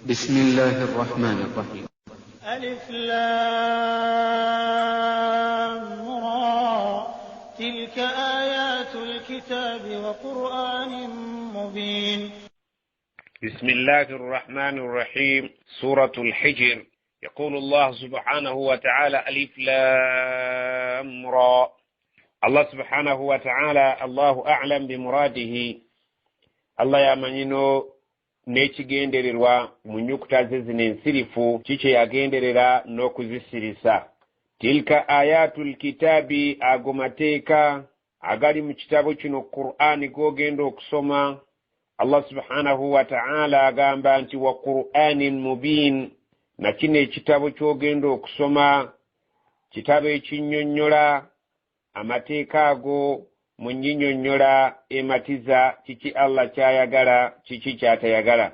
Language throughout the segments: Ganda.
بسم الله الرحمن الرحيم. ألف لام را تلك آيات الكتاب وقرآن مبين. بسم الله الرحمن الرحيم. سورة الحجر. يقول الله سبحانه وتعالى ألف لام را. الله سبحانه وتعالى الله أعلم بمراده. الله يامنينو nekigendererwa mu nyukuta ze zino ensirifu kiki yagenderera n'okuzisirisa. Tilka ayatul kitabi, ago mateeka agali mu kitabo kino Qur'ani gogenda okusoma. Allah subhanahu wa ta'ala agamba nti wa Qur'anin mubin, na kino ekitabo kyogenda okusoma kitabo ekinnyonnyola amateeka ago mu nnyinnyonnyola ematiza kiki Allah kyayagala kiki kyatayagala.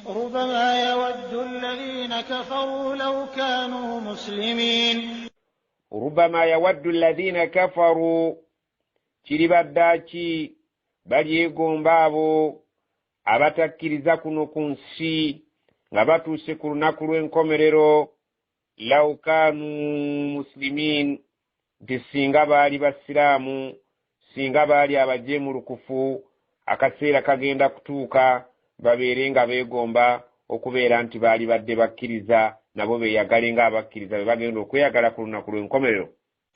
ربما يود الذين كفروا لو كانوا مسلمين. ربما يود الذين كفروا kiribaddaaki balyegomba abo abatakkiriza kuno ku nsi nga batuuse ku lunaku lw'enkomerero law kanu muslimin, nti singa baali basiraamu, singa baali abajeemulukufu, akaseera kagenda kutuuka babeere nga beegomba okubeera nti baali badde bakkiriza, nabo beeyagale nga abakkiriza be bagenda okweyagala ku lunaku lw'enkomerero.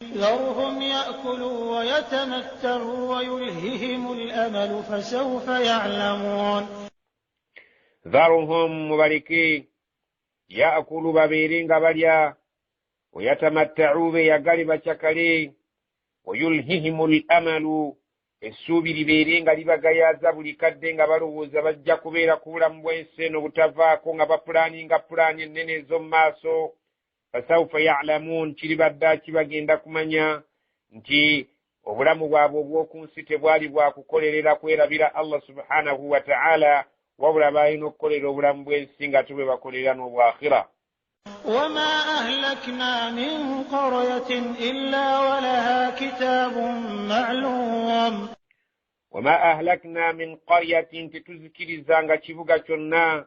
ذرهم يأكلوا ويتمتعوا ويلههم الأمل فسوف يعلمون. ذرهم مباركي يأكلوا babeere nga balya, ويتمتعوا beeyagale bakyakale, ويلههم الأمل essuubi libeere nga libagayaza buli kadde nga balowooza bajja kubeera ku bulamu bw'ensi eno butavaako nga bapulaaninga pulaani ennene ez'omu maaso. fasawfa ya'lamuun, kiribaddaaki bagenda kumanya nti obulamu bwabwe obw'oku nsi tebwali bwa kukolerera kwerabira Allah subhanahu wa ta'ala, wabula balina okukolera obulamu bw'ensi nga tube bakolera n'obwakhira. وما أهلكنا من قرية إلا ولها كتاب معلوم. وما أهلكنا من قرية, تتذكرزanga kibuga kyonna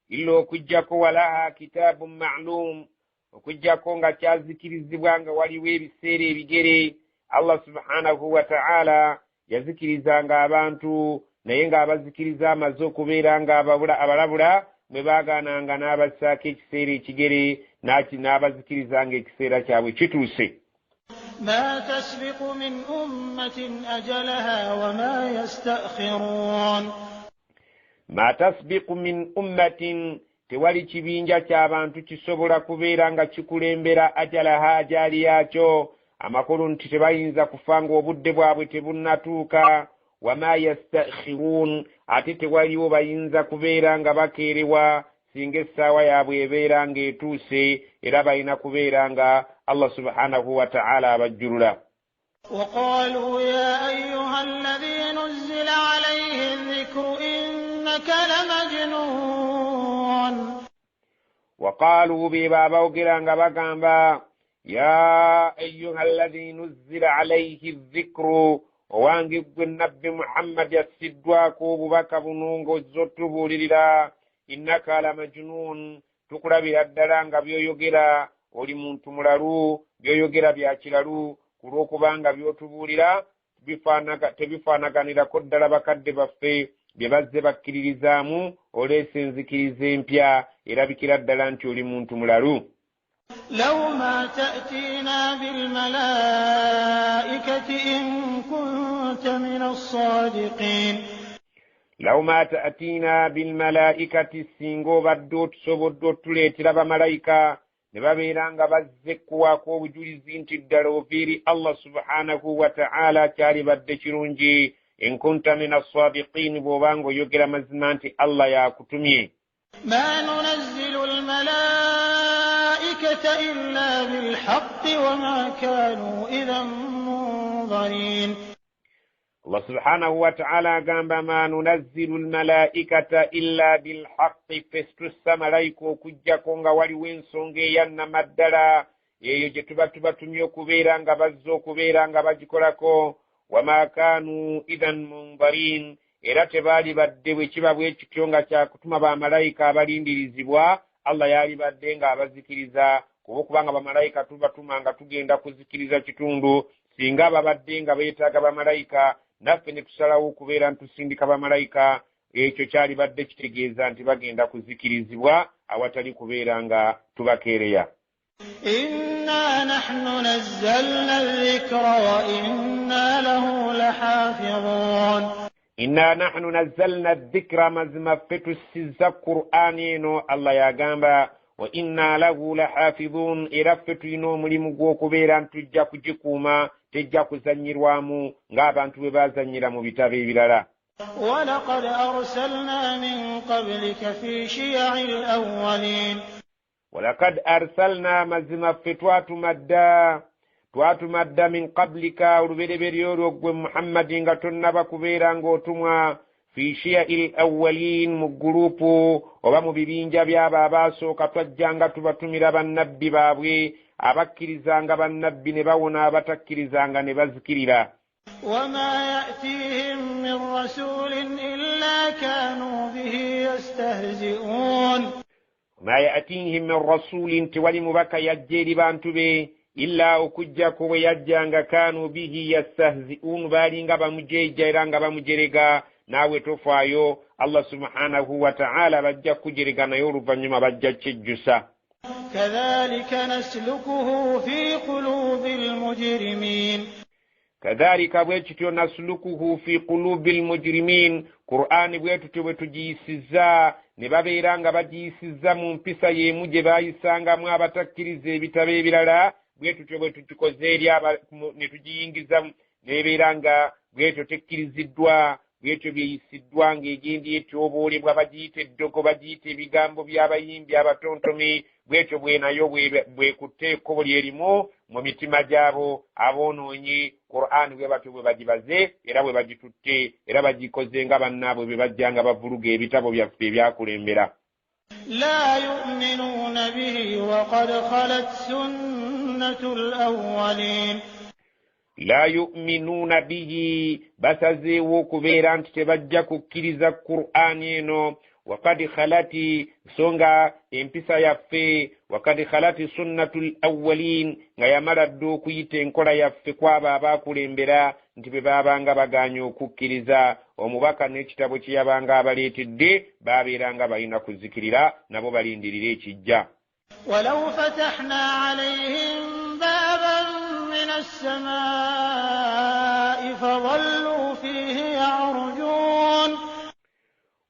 illa okujjako walaha kitabun ma'lum, okujjako nga kyazikirizibwa nga waliwo ebiseera ebigere. Allah subhanahu wa ta'ala yazikirizanga abantu, naye ng'abazikiriza amaze okubeera nga abalabula mwe baagaananga n'abassaako ekiseera ekigere n'abazikirizanga ekiseera kyabwe kituuse. ما تسبق من أمة أجلها وما يستأخرون. ما تسبق من أمة, tewali kibinja ky'abantu kisobola kubeera nga kikulembera ajalaha ajaali yaakyo, amakulu nti tebayinza kufa nga obudde bwabwe tebunnatuuka. wama yastakhirun, ate tewaliwo bayinza kubeera nga bakeerewa singa essaawa yaabwe ebeera nga etuuse, era balina kubeera nga Allah subhanahu wa ta'ala abajjulula. وقالوا يا أيها الذي نزل عليه الذكر إنك لمجنون. وقالوا ببابا وقرانغا بقانبا يا أيها الذي نزل عليه الذكر, owange gwe nabbi Muhammad yassiddwako obubaka bunungo zotubulirira, innaka la majnun, tukulabira ddala nga byoyogera oli muntu mulalu, byoyogera bya kiralu, kulwokubanga byotubulira tebifaanaganirako ddala bakadde baffe bye bazze bakkiririzaamu, oleese enzikiriza empya, erabikira ddala nti oli muntu mulalu. لو ما تأتينا بالملائكة إن كنت من الصادقين. لو ما تأتينا بالملائكة, singo baddo tusobodde tuleetera bamalayika ne babeera nga bazze kuwaako obujulizi nti ddala oviiri Allah subhanahu wa ta'ala kyali badde kirungi. in kunta min as-sadiqin, bw'obanga oyogera mazima nti Allah yakutumye. ما ننزل الملائكة إلا بالحق وما كانوا إذا منظرين. Allah subhanahu wa ta'ala agamba ma nunazzilu al-malaikata illa bilhaqqi, festussa malayika okujjako nga waliwo ensonga eyannama ddala, eyo gye tuba tubatumye okubeera nga bazze okubeera nga bagikolako. wama kanu idhan munzarin, era tebaali badde bwe kiba bwe kityo nga kyakutuma bamalayika abalindirizibwa Allah yali badde nga abazikiriza kubanga bamalayika tubatuma nga tugenda kuzikiriza kitundu singa babadde nga beetaaga bamalayika naffe ne tusalawo okubeera ntusindika bamalayika ekyo kyali badde kitegeeza nti bagenda kuzikirizibwa awatali kubeera nga tubakeereya. Inna nahnu nazzalna adh-dhikra wa inna lahu lahafidhun. Inna nahnu nazzalna adh-dhikra mazima ffe tussizza Qur'ani eno Allah yagamba wa inna lahu lahafidhun era ffe tulina omulimu gw'okubeera ntujja kugikuuma tejja kuzanyirwamu ng'abantu bwe bazanyira mu bitabo ebirala. وَلَقَدْ أَرْسَلْنَا مِنْ قَبْلِكَ فِي شِيَعِ الْأَوَّلِينَ وَلَقَدْ أَرْسَلْنَا مَزِمَ twatumadda min qablika olubereberye olwo gwe Muhammadi nga tonnaba kubeera ng'otumwa fi shi'il awwalin mu gurupu oba mu bibinja by'abo abaasooka twajjanga tubatumira bannabbi baabwe abakkirizanga bannabbi ne bawona abatakkirizanga ne bazikirira. وَمَا يَأْتِيهِم مِّن رَّسُولٍ إِلَّا كَانُوا بِهِ يَسْتَهْزِئُونَ وَمَا يَأْتِيهِم مِّن رَّسُولٍ tewali mubaka yajja eri bantu be illa okujjako bwe yajjanga kaanu bihi yastahzi'un baalinga bamujeeja era nga bamujerega naawe tofaayo Allah subhanahu wa ta'ala bajja kujerega naye oluvannyuma bajja kyejjusa. كَذَلِكَ نَسْلُكُهُ فِي قُلُوبِ الْمُجْرِمِينَ kadhalika bwe kityo naslukuhu fi qulubil mujrimin Qur'ani bwe tutyo bwe tugiyisizza ne babeera nga bagiyisizza mu mpisa y'emu gye baayisangamu abatakkiriza ebitabo ebirala bwe tutyo bwe tukikoze eri ne tugiyingiza nebeera nga bwetyo tekkiriziddwa bwetyo byeyisiddwa ng'egendi etyoboolebwa bagiyita eddogo bagiyita ebigambo by'abayimbi abatontomi bwetyo bwe nayo bwekutte ekkobo lyerimu mu mitima gyabo aboonoonyi Qur'ani bwe batyo bwe bagibaze era bwe bagitutte era bagikoze nga bannaabwe bwe bajja nga bavuluga ebitabo byaffe ebyakulembera. لا يؤمنون به وقد خلت سنة الأولين la yu'minuna bihi basazeewo okubeera nti tebajja kukkiriza Qur'ani eno wakad khalati songa empisa yaffe wakad khalati sunnatul awwalin nga yamala dde okuyita enkola yaffe kwabo abaakulembera nti bwe baabanga baganya okukkiriza omubaka n'ekitabo kye yabanga abaleetedde baabeeranga balina kuzikirira nabo balindirira ekijja. ولو فتحنا عليهم بابا من السماء فظلوا فيه يعرجون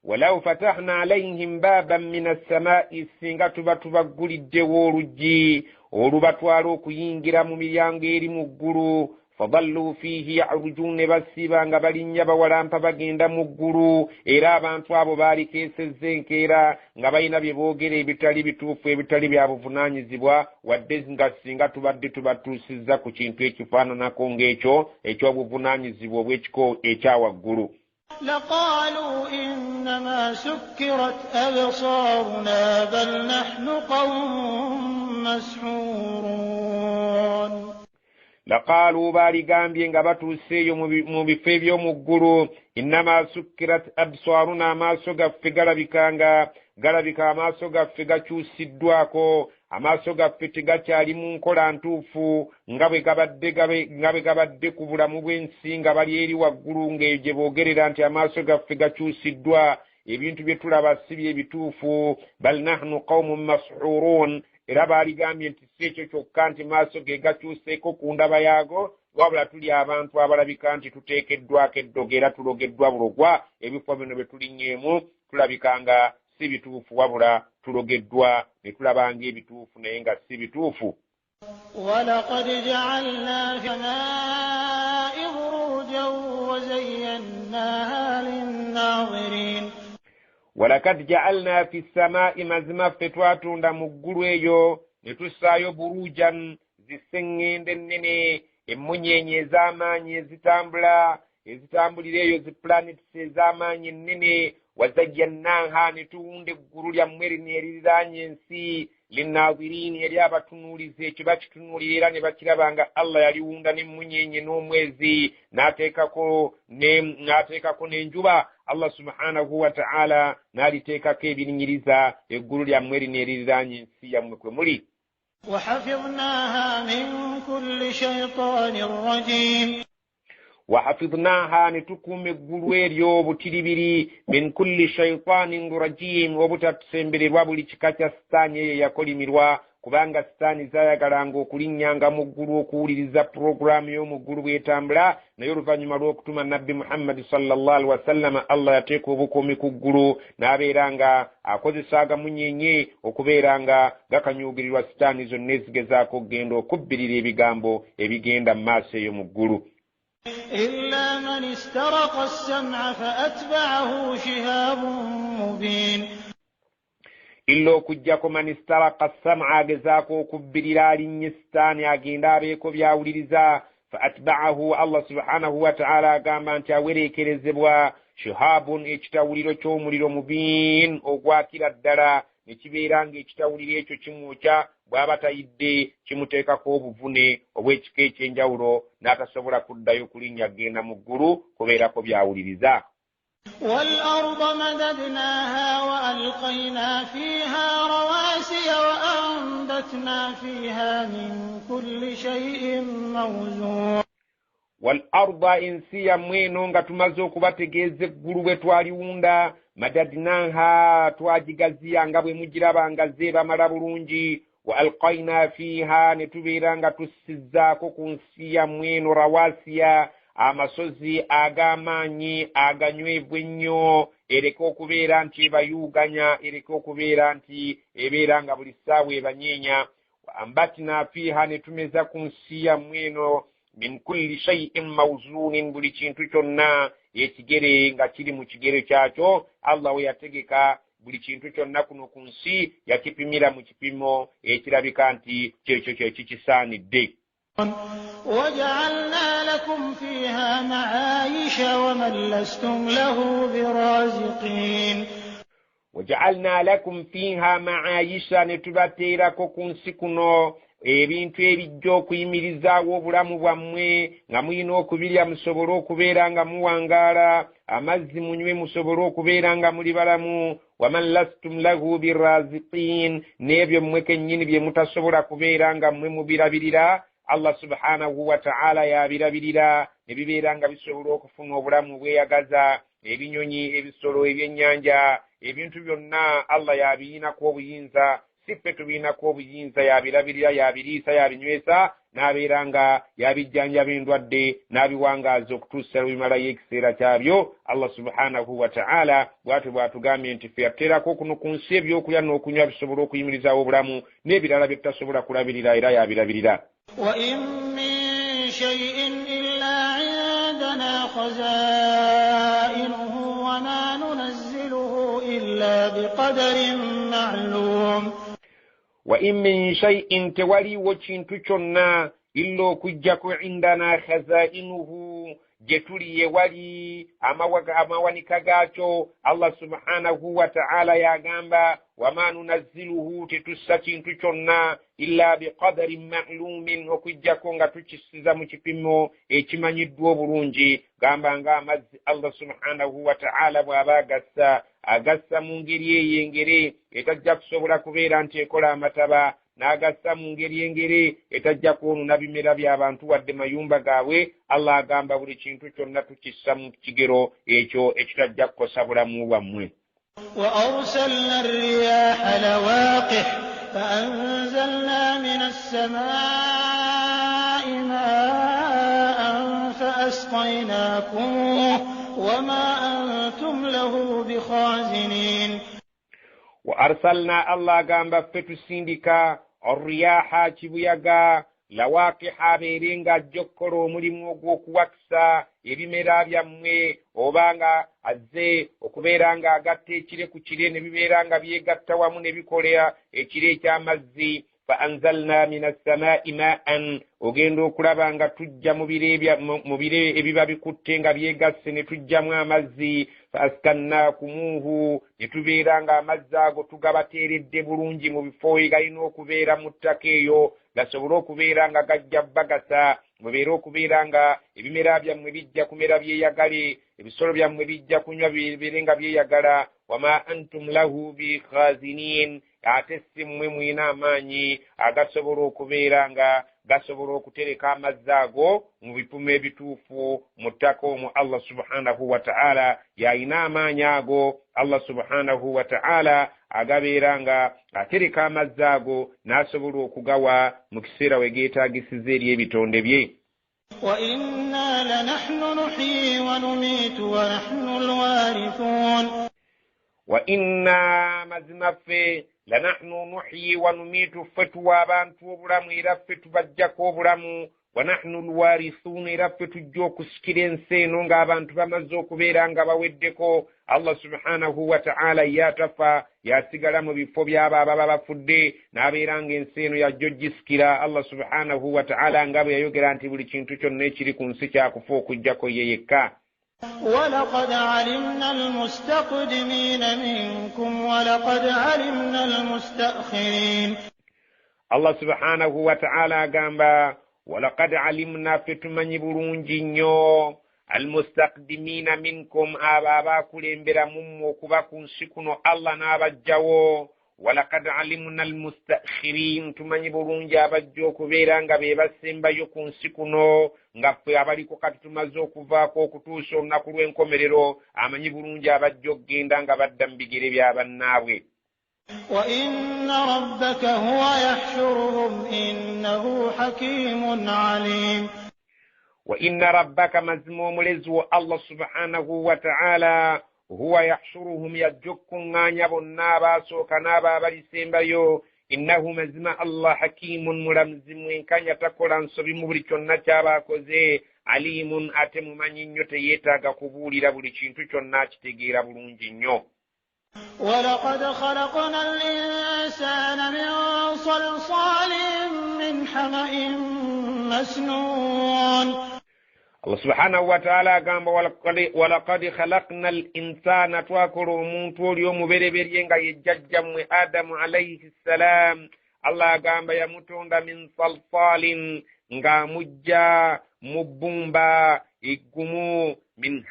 ولو فتحنا عليهم بابا من السماء singa tuba tubagguliddewo oluggi olubatwala okuyingira mu miryango eri mu ggulu fadallu fihi ya'rujun ne basiba nga balinnya bawalampa bagenda mu ggulu era abantu abo baalikeesezza enkeera nga balina bye boogera ebitali bituufu ebitali bya buvunaanyizibwa wadde nga singa tubadde tubatuusizza ku kintu ekifaananako ng'ekyo eky'obuvunaanyizibwa obw'ekiko ekyawaggulu. لقالوا إنما سكرت أبصارنا بل نحن قوم مسحورون laqaalu baaligambye nga batuuseeyo mu bifo eby'omu ggulu innama sukkirat absaruna amaaso gaffe galabika amaaso gaffe gakyusiddwako amaaso gaffe tegakyali mu nkola ntuufu nga bwe gabadde ku bulamu bw'ensi nga bali eri waggulu ng'egye boogerera nti amaaso gaffe gakyusiddwa ebintu bye tulaba si bye bituufu bal nahnu qaumun mas'urun era baaligambye nti si ekyo kyokka nti maaso ge gakyuseeko ku ndaba yaago wabula tuli abantu abalabika nti tuteekeddwako eddogo era tulogeddwa bulogwa ebifo bino bye tulinnyeemu tulabika nga si bituufu wabula tulogeddwa ne tulaba ng'ebituufu naye nga si bituufu. ولقد جعلنا في السماء بروجا وزيناها للناظرين walakad ja'alna fi samaa'i mazima ffe twatunda mu ggulu eyo ne tussaayo burujan ziseŋŋende nnene emmunyeenye ez'amaanyi ezitambula ezitambulira eyo zi planets ez'amaanyi ennene wazayyannaha ne tuwunda eggulu lyammwe eriniriranye ensi linnazirini eri abatunuulizi ekyo bakitunuulira era ne bakiraba nga Allah yaliwunda n'emmunyenye n'omwezi n'ateekako n'enjuba Allah subhanahu wa ta'ala n'aliteekako ebirinyiriza eggulu lyammwe eriniriranye ensi yammwe kwe muli. وحفظناها من كل شيطان رجيم وحفظناها نتكم الجلويريو وبتلبري من كل شيطان رجيم وبتتسمبري وابولي تكاتا ستاني يقولي مروا kubanga sitaani zaayagalanga okulinnyanga mu ggulu okuwuliriza puroguraamu y'omu ggulu bw'etambula naye oluvannyuma lw'okutuma nabbi muhammadi sallallahu alaihi wasallama Allah yateeka obukuumi ku ggulu n'abeera nga akozesa agamunyenye okubeera nga gakanyuugirirwa sitaani zonna ezigezaako okugenda okubbirira ebigambo ebigenda mu maaso eyo mu ggulu. إلا من استرق السمع فأتبعه شهاب مبين illa okujjako man istaraka sam'a agezaako okubbirira alinnye sitaani agenda abeeko byawuliriza fa atba'ahu Allah subhanahu wa ta'ala agamba nti awereekerezebwa shihabun ekitawuliro ky'omuliro mubiin ogwakira ddala ne kibeera ng'ekitawuliro ekyo kimwokya bw'aba tayidde kimuteekako obuvune obw'ekika ekyenjawulo n'atasobola kuddayo kulinnya agenda mu ggulu kubeerako byawuliriza. والأرض مددناها وألقينا فيها رواسي وأنبتنا فيها من كل شيء موزون. والأرض إنسيا mweno nga tumaze okubategeeza eggulu bwe twaliwunda madadnaha twagigaziya nga bwe mugiraba nga zeebamala bulungi wa alqaina fiha ne tubeera nga tussizzaako ku nsi yammwe rawasiya amasozi ag'amaanyi aganywevu ennyo ereke okubeera nti ebayuuganya ereke okubeera nti ebeera nga buli ssaawa ebanyeenya ambatina fiha ne tumeza ku nsi yammwe eno min kulli shay'in mawzunin buli kintu kyonna ekigere nga kiri mu kigere kyakyo Allah we yategeka buli kintu kyonna kuno ku nsi yakipimira mu kipimo ekirabika nti kyekyo kyekikisaanidde. وجعلنا لكم فيها معايش ومن لستم له برازقين. وجعلنا لكم فيها معايش نتبتيرako ku nsi kuno ebintu ebijja okuyimirizaawo obulamu bwammwe nga mulina okubirya musobole okubeera nga muwangaala amazzi munywe musobole okubeera nga muli balamu waman lastum lahu biraziqin n'ebyo mmwe kennyini bye mutasobola kubeera nga mmwe mubirabirira Allah subhanahu wa ta'ala yabirabirira ne bibeera nga bisobola okufuna obulamu bweyagaza ebinyonyi ebisolo ebyennyanja ebintu byonna Allah yabiyinako obuyinza si ffe tubiinako obuyinza yabirabirira yabiriisa yabinywesa n'abeera nga yabijjanjaba endwadde n'abiwangaaza okutuusa lwebimalayo ekiseera kyabyo. Allah subhanahu wa ta'ala bw'atyo bw'atugambye nti ffe yateerako kuno ku nsi ebyokulya n'okunywa bisobola okuyimirizaawo obulamu n'ebirala bye tutasobola kulabirira era yabirabirira. وإن من شيء إلا عندنا خزائنه وما ننزله إلا بقدر معلوم. وإن من شيء تولي وچintu kyonna illa okujjako indana khazainuhu jetuli wali amawanika gacho Allah subhanahu wa ta'ala yagamba wama nunazziluhu tetussa kintu kyonna illa biqadarin ma'lumin okujjako nga tukisiza mu kipimo ekimanyiddwa obulungi gamba nga amazzi Allah subhanahu wa ta'ala bw'aba agassa mu ngeri eyengere etajja kusobola kubeera nti ekola amataba n'agassa mu ngeri engere etajja kwonona bimera by'abantu wadde mayumba gaabwe. Allah agamba buli kintu kyonna tukissa mu kigero ekyo ekitajja kukosa bulamu bwammwe. وأرسلنا الرياح لواقح فأنزلنا من السماء ماء فأسقيناكم وما أنتم له بخازنين. وأرسلنا الله gamba ffe tusindika الرياح kibuyaga lawaqiha beeringa jjokkolo omulimu ogw'okuwakisa ebimera byammwe obanga azze okubeera nga agatta ekire ku kire ne bibeera nga byegatta wamu ne bikolera ekire eky'amazzi fa anzalna minas samaa'i maa'an ogenda okulaba nga tujja mu bire ebiba bikutte nga byegasse ne tujjamu amazzi fa askannakumuhu ne tubeera nga amazzi ago tugabateeredde bulungi mu bifo egalina okubeera mu ttaka eyo gasobole okubeera nga gajja bagasa mubeera okubeera nga ebimera byammwe bijja kumera byeyagale ebisolo byammwe bijja kunywa bibeere nga byeyagala wama antum lahu bikhazinin ate si mmwe mwina amaanyi agasobola okubeera nga gasobola okutereka amazzi ago mu bipimo ebituufu mu ttaka omwo Allah subhanahu wa ta'ala yalina amaanyi ago Allah subhanahu wa ta'ala agabeera nga atereka amazzi ago n'asobola okugawa mu kiseera we geetaagisiza eri ebitonde bye. وَإِنَّا لَنَحْنُ نُحْيِي وَنُمِيتُ وَنَحْنُ الْوَارِثُونَ وَإِنَّا مَزِمَفَّ لَنَحْنُ نُحْيِي وَنُمِيتُ فَتُوَا abantu obulamu era ffe tubajjako obulamu وَنَحْنُ الْوَارِثُونَ era ffe tujja okusikira ensi eno ng'abantu bamaze okubeera nga baweddeko Allah subhanahu wa ta'ala yatafa yasigala mu bifo by'abo ababa bafudde n'abeera ng'ensi eno yajja ogisikira Allah subhanahu wa ta'ala nga bwe yayogera nti buli kintu kyonna ekiri ku nsi kyakufa okuggyako ye yekka. وَلَقَدْ عَلِمْنَا الْمُسْتَقْدِمِينَ مِنكُمْ وَلَقَدْ عَلِمْنَا الْمُسْتَأْخِرِينَ Allah subhanahu wa ta'ala agamba وَلَقَدْ عَلِمْنَا فَتُمَنِّ بُلُنجِي nnyo almustaqdimina minkum abakulembera mumwe okuba ku nsi kuno Allah n'abajjawo walakad alimna almustakhirin tumanyi bulungi abajja okubeera nga be basembayo ku nsi kuno nga ffe abaliko kati tumaze okuvaako okutuusa olunaku lw'enkomerero amanyi bulungi abajja okugenda nga badda mu bigere byabannaabwe. وَإِنَّ رَبَّكَ هُوَ يَحْشُرُهُمْ إِنَّهُ حَكِيمٌ عَلِيمٌ وَإِنَّ رَبَّكَ مَزْمُومُ لَزْوَ الله سبحانه وتعالى هو يحشرهم يجكم غانيا بنابا سوكنابا بلسيمبايو إنه مزمع الله حكيم ملمزم وإن كان يتقل عن صبي مبريكونا تابا كوزي عليم أتم من ينيوتيتا قبولي لبريكين تشونا تتغير بلونجينيو. ولقد خلقنا الإنسان من صلصال من حمأ مسنون. الله سبحانه وتعالى قام ولقد خلقنا الإنسان تواكروا منتو اليوم بريبرينغا يججم آدم عليه السلام الله قام يمتون من صلصال nga mujja mubumba igumu min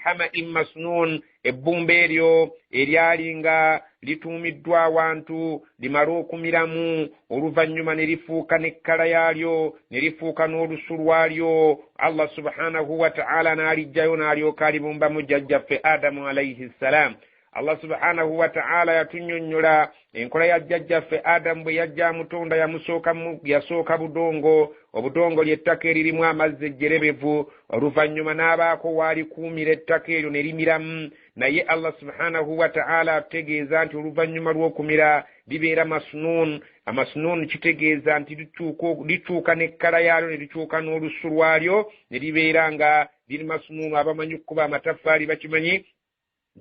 hama'in masnun ebbumba eryo eryalinga lituumiddwa awantu limala okumiramu oluvannyuma ne lifuuka n'ekkala yaalyo ne lifuuka n'olusu lwalyo Allah subhanahu wa ta'ala n'alijjayo n'alyoka alibumbamu jjajjaffe Adamu alayhi salam. Allah subhanahu wa ta'ala yatunnyonnyola enkola ya jjajjaffe Adamu bwe yajja amutonda yasooka budongo obudongo ly'ettaka eririmu amazzi ejjerebevu oluvannyuma n'abaako waalikuumira ettaka eryo ne limiramu naye Allah subhanahu wa ta'ala ategeeza nti oluvannyuma lw'okumira libeera amasnun kitegeeza nti likyuka n'ekkala yaalyo ne likyuka n'olusu lwalyo ne libeera nga liri masnun. Abamanyi okukuba amataffaali bakimanyi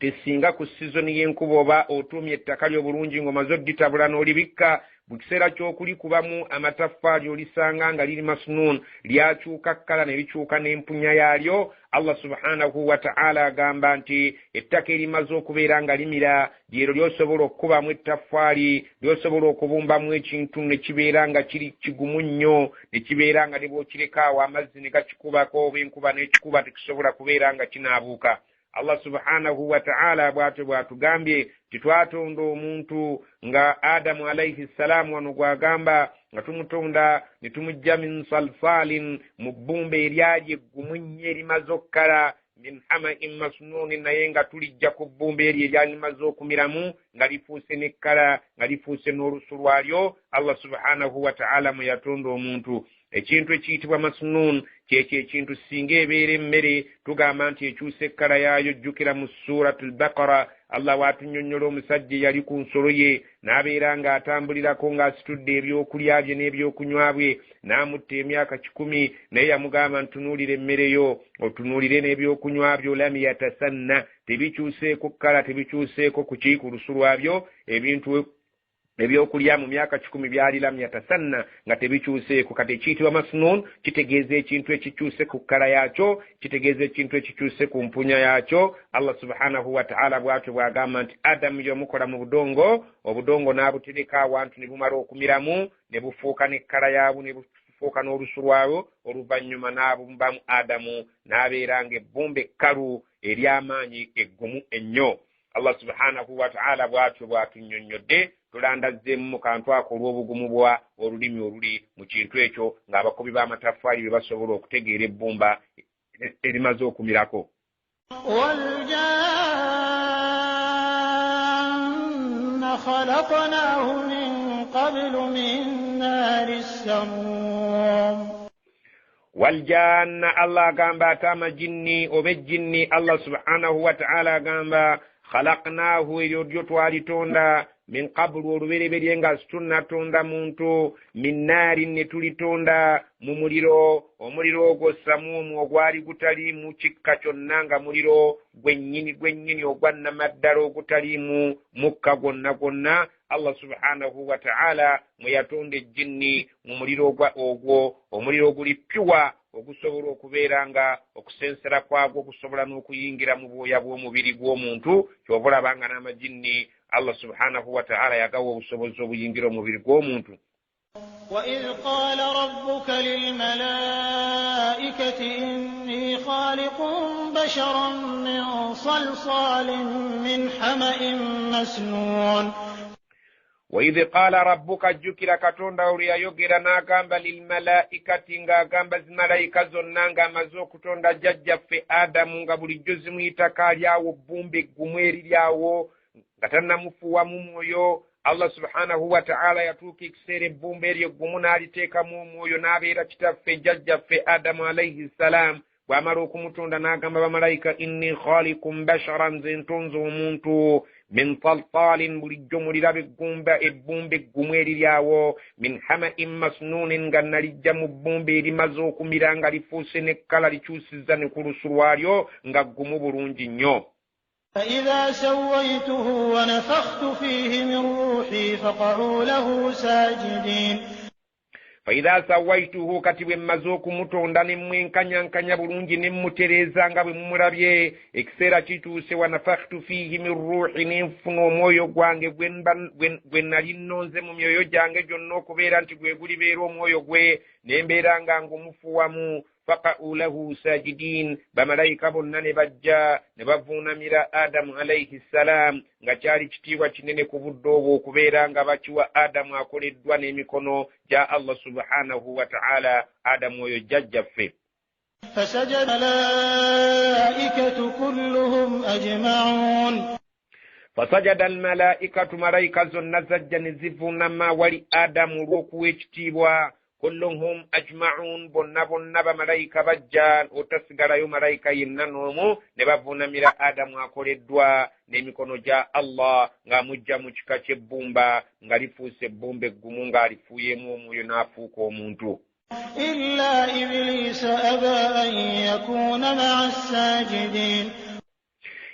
tesinga ku sizoni y'enkuba oba otuumye ettaka lyo bulungi ng'omaze odditabula n'olibikka mu kiseera ky'okulikubamu amataffaali olisanga nga liri masnun lyakyuka kkala ne likyuka n'empunya yaalyo. Allah subhanahu wa ta'ala agamba nti ettaka erimaze okubeera nga limira lyero lyosobola okukubamu ettaffaali lyosobola okubumbamu ekintu ne kibeera nga kiri kigumu nnyo ne kibeera nga ne bw'okirekaawo amazzi ne gakikubako oba enkuba n'ekikuba tekisobola kubeera nga kinaabuuka. Allah subhanahu wa ta'ala bw'atugambye titwatonda omuntu nga Adamu alayhi salam wano gwagamba nga tumutonda ne tumujja min salsalin mu bbumba eryali eggumu nnyo erimaze okkala min hama'in masnun naye nga tulijja ku bbumba eryo eryali limaze okumiramu nga lifuuse n'ekkala nga lifuuse n'olusu lwalyo. Allah subhanahu wa ta'ala mwe yatonda omuntu. Ekintu ekiyitibwa masnun kyekyo ekintu singa ebeera emmere tugamba nti ekyusa ekkala yaayo. Jjukira mu suratul Baqara Allah watunnyonnyola omusajja yali ku nsolo ye n'abeera ng'atambulirako ng'asitudde ebyokulya bye n'ebyokunywa bwe n'amutta emyaka 10 naye yamugamba ntunuulire emmere yo otunuulire n'ebyokunywa byo lam yatasanna tebikyuseeko kkala tebikyuseeko ku lusu lwabyo ebintu ebyokulya mu myaka 10 byali lam yatasanna nga tebikyuseeko. kati ekiyitibwa masnun kitegeeza ekintu ekikyuse ku kkala yaakyo, kitegeeza ekintu ekikyuse ku mpunya yaakyo. Allah subhanahu wa ta'ala bw'atyo bw'agamba nti Adamu yomukola mu budongo, obudongo n'abutereka awantu ne bumala okumiramu ne bufuuka n'ekkala yaabwo ne bufuuka n'olusu lwabwo, oluvannyuma n'abumbamu Adamu n'abeera ng'ebbumba ekkalu ery'amaanyi eggumu ennyo. Allah subhanahu wa ta'ala bw'atyo bw'atunnyonnyodde tulandazzeemu mu kantu ako olw'obugumu bwa olulimi oluli mu kintu ekyo ng'abakubi b'amataffaali bye basobola okutegeera ebbumba erimaze okumirako. والجان خلقناه من قبل من نار السموم. والجان الله gamba tama jinni obe jinni Allah subhanahu wa ta'ala gamba khalaqnahu eryo twalitonda min qablu olubereberye nga tunnatonda muntu min naarin ne tulitonda mu muliro, omuliro ogwo samuumu ogwali gutaliimu kikka kyonna nga muliro gwennyini ogwannamaddala ogutaliimu mukka gwonna. Allah subhanahu wa ta'ala mwe yatonda ejjinni mu muliro ogwo, omuliro oguli pyuwa okusobola okubeera nga okusensera kwagwo okusobola n'okuyingira mu bwoya bw'omubiri gw'omuntu. kyova olabanga n'amajinni Allah subhanahu wa ta'ala yagawa obusobozi obuyingira omubiri gw'omuntu. وإذ قال ربك للملائكة إني خالق بشرا من صلصال من حمأ مسنون. وإذ قال ربك جكر كتوندا وريا يوغيرا ناغامبا للملائكة ngagamba zimalaika zonna ng'amaze okutonda jjajja ffe Adamu nga bulijjo zimuyita lyawo bbumba eggumu eriryawo nga tannamufuuwamu mwoyo. Allah subhanahu wa ta'ala yatuuka ekiseera ebbumba eryo eggumu n'aliteekamu omwoyo n'abeera kitaffe jjajjaffe Adamu alayhi salam. bw'amala okumutonda n'agamba bamalayika inni khaliqun basharan, nze ntonze omuntu min taltalin bulijjo muliraba ebbumba eggumu eriryawo min hama'in masnunin nga nalijja mu bbumba erimaze okumira nga lifuuse n'ekkala likyusizza ne ku lusu lwalyo nga ggumu bulungi nnyo. فإذا سويته ونفخت فيه من روحي فقعوا له ساجدين. فإذا سويته kati bwe mmaze okumutonda ne mwenkanyankanya bulungi ne mmutereeza nga bwe mumulabye ekiseera kituuse wa nafakhtu fihi min ruuhi ne nfuna omwoyo gwange gwe nali nnonze mu myoyo gyange gyonna okubeera nti gwe gulibeera omwoyo gwe ne mbeera nga ngumufuwamu. فقعوا له ساجدين bamalayika bonna ne bajja ne bavuunamira Adamu alayhi salam nga kyali kitiibwa kinene ku budde obwo okubeera nga bakiwa Adamu akoleddwa n'emikono gya Allah subhanahu wa ta'ala Adamu oyo jjajjaffe. فسجد الملائكة كلهم أجمعون. فسجد الملائكة ملائكة zonna zajja ne zivuunama wali Adamu olw'okuwa ekitiibwa. kulluhum ajma'un bonna bamalayika bajja otasigalayo malayika yenna n'omu ne bavuunamira Adamu akoleddwa n'emikono gya Allah ng'amujja mu kika ky'ebbumba nga lifuuse ebbumba eggumu ng'alifuuyemu omwoyo n'afuuka omuntu. إلا إبليس أبى أن يكون مع الساجدين.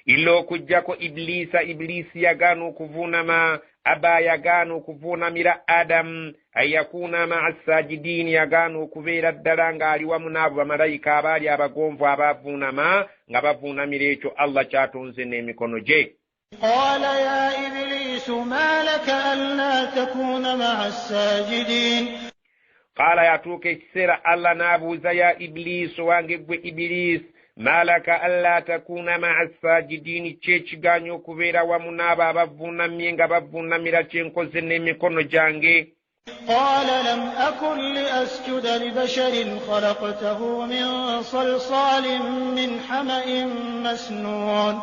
illa okujjako Iblisi yagaana okuvuunama. Aba yagaana okuvuunamira Adamu ayakuna ma'a sajidin, yagaana okubeera ddala ng'ali wamu n'abo bamalayika abaali abagonvu abaavuunama nga bavuunamira ekyo Allah kyatonze n'emikono gye. qala ya iblisu ma laka alla takuna ma'a sajidin. Qala yatuuka ekiseera Allah n'abuuza ya Iblisu, wange gwe Iblisi, malaka alla takuna ma'a sajidin, kyekigaanya okubeera wamu n'abo abavuunamye nga bavuunamira kyenkoze n'emikono gyange. qala lam akun liasjuda libasharin khalaqtahu min salsalin min hama'in masnun.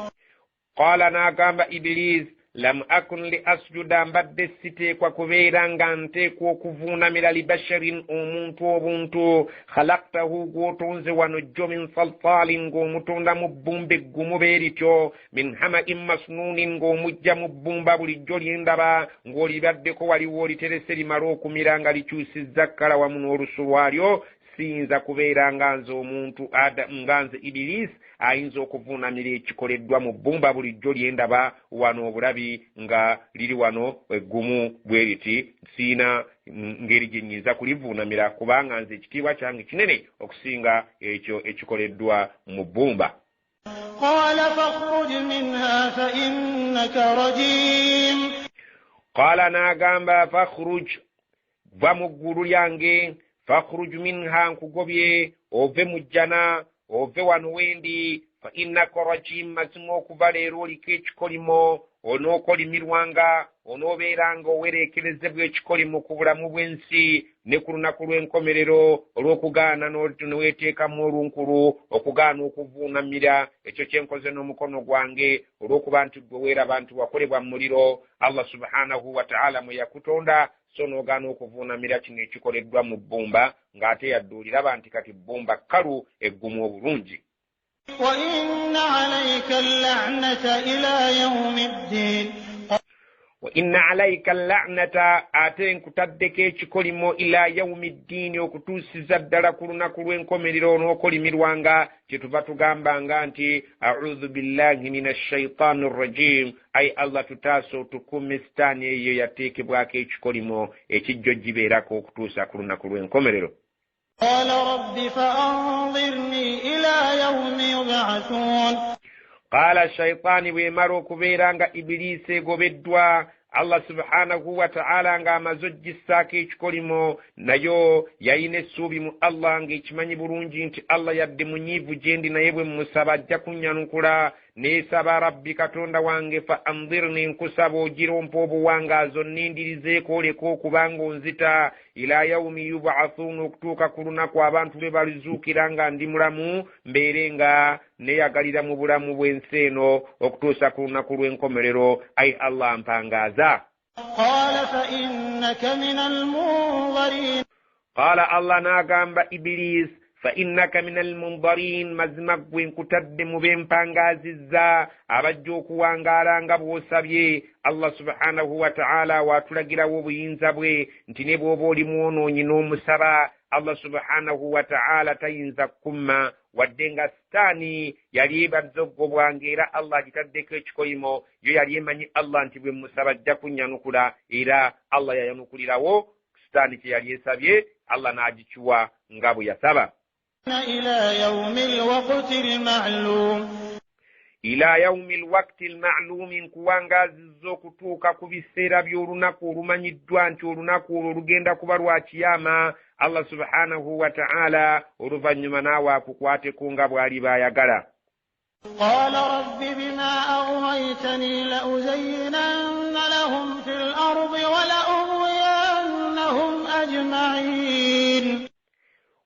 Qala n'agamba Iblisi, lam akun li asjuda, mbadde siteekwa kubeera nga nteekwa okuvuunamira libasharin omuntu obuntu khalaqtahu gw'otonze wano jjo min salsalin ng'omutonda mu bbumba eggumu beerityo min hama'in masnunin ng'omujja mu bbumba bulijjo lyendaba ng'olibaddeko waliwo oliterese limala okumira nga likyusizza kkala wamu n'olusu lwalyo siyinza kubeera nga nze omuntu nga nze Iblis ayinza okuvuunamira ekikoleddwa mu bbumba bulijjo lyendaba wano obulabi nga liri wano eggumu bwe riti siina ngeri gye nnyinza kulivuunamira kubanga nze ekitiibwa kyange kinene okusinga ekyo ekikoleddwa mu bbumba. قال فاخرج منها فإنك رجيم. قال ناغامبا فاخرج vamuguru lyange fakhruj minha nkugobye ove mujjana ove wano wendi fa innaka rajim mazima okuva leero oliko ekikolimo onookolimirwanga onoobeeranga owereekerezebwa ekikolimo ku bulamu bw'ensi ne ku lunaku lw'enkomerero olw'okugaana neweeteekamu olunkulu okugaana okuvuunamira ekyo kyenkoze n'omukono gwange olw'okuba nti gwe weeraba nti wakolebwa mu muliro Allah subhanahu wa ta'ala mwe yakutonda so n'ogaana okuvuunamira kino ekikoleddwa mu bbumba ng'ate yadduuliraba nti kati bbumba kkalu eggumu obulungi. وإن عليك اللعنة إلى يوم الدين. وإن عليك اللعنة آتين كتدك ekikolimo إلى يوم الدين okutuusiza ddala ku lunaku lw'enkomerero n'okolimirwanga kyetuva tugambanga nti a'udhu billahi minash shaitani rrajim ay Allah tutaasa otukume sitaani eyo yateekebwako ekikolimo ekijjo gibeerako okutuusa ku lunaku lw'enkomerero. قال رب فأنظرني إلى يوم يبعثون. قال الشيطان بمرو كبيرانغا إبليس gobeddwa Allah subhanahu wa ta'ala nga amazojjissaako ekikolimo nayo yayina essuubi mu Allah ng'ekimanyi bulungi nti Allah yadde munyiivu gye ndi naye bwe mmusaba ajja kunnyanukula neesaba rabbi katonda wange fa anzirni nkusaba ogirompa obuwangaazo nindirizeeko oleko okubanga onzita ila yaumi yub'athun okutuuka ku lunaku abantu lwe balizuukira nga ndi mulamu mbeere nga neyagalira mu bulamu bw'ensi eno okutuusa ku lunaku lw'enkomerero ayi Allah mpangaaza. قال فإنك من المنظرين. قال الله ناغامبا إبليس فإنك من المنظرين mazima gwe nkutadde mu b'empangazizza abajja okuwangaala nga bw'osabye. Allah subhanahu wa ta'ala watulagirawo obuyinza bwe nti ne bw'oba oli mwonoonyi n'omusaba Allah subhanahu wa ta'ala tayinza kumma wadde nga sitaani yali ebadde okugobwanga era Allah agitaddeko ekikolimo yo yali emanyi Allah nti bwe musaba ajja kunnyanukula era Allah yayanukulirawo sitaani kye yali esabye Allah n'agikiwa nga bwe yasaba. إلى يوم الوقت المعلوم. ila yaumi alwaqti alma'lum kuwangazizza okutuuka ku biseera by'olunaku olumanyiddwa nti olunaku olwo lugenda kuba lwa kiyama Allah subhanahu wa ta'ala oluvannyuma naawe akukwateko nga bw'ali baayagala. قال رب بما أغويتني لأزينن لهم في الأرض ولأغوينهم أجمعين.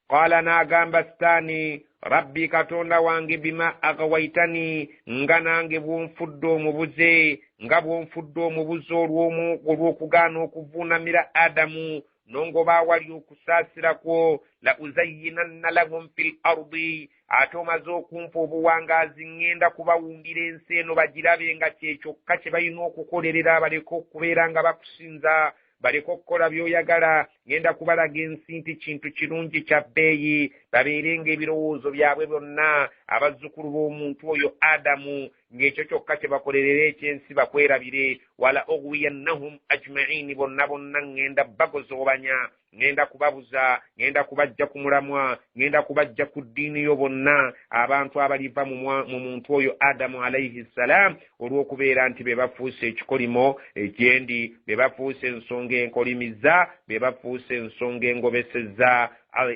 قال ناغamba sitaani rabbi katonda wange bima agawaitani nga nange bw'onfudde omubuze nga bw'onfudde omubuze olw'okugaana okuvuunamira Adamu nongoba awali okusaasirako la uzayyinanna lahum fil ardi ate omaze okumpa obuwangaazi ŋŋenda kubawundira ensi eno bagirabe nga kyekyokka kye balina okukolerera baleke okubeera nga bakusinza baleko okukola by'oyagala ngenda kubalaga ensi nti kintu kirungi kya bbeeyi babeerenga ebirowoozo byabwe byonna abazzukulu b'omuntu oyo Adamu ng'ekyo kyokka kye bakolerera ekyensi bakwerabire wala oghwiyannahum ajma'in bonna bonna ngenda bagozoobanya ngenda kubabuza ngenda kubajja ku mulamwa ngenda kubajja ku ddiini yo bonna abantu abaliva mu muntu oyo Adamu alayhi salam olw'okubeera nti be bafuuse ekikolimo ekyendi be bafuuse ensonga enkolimiza be bafuuse ensonga engobesezza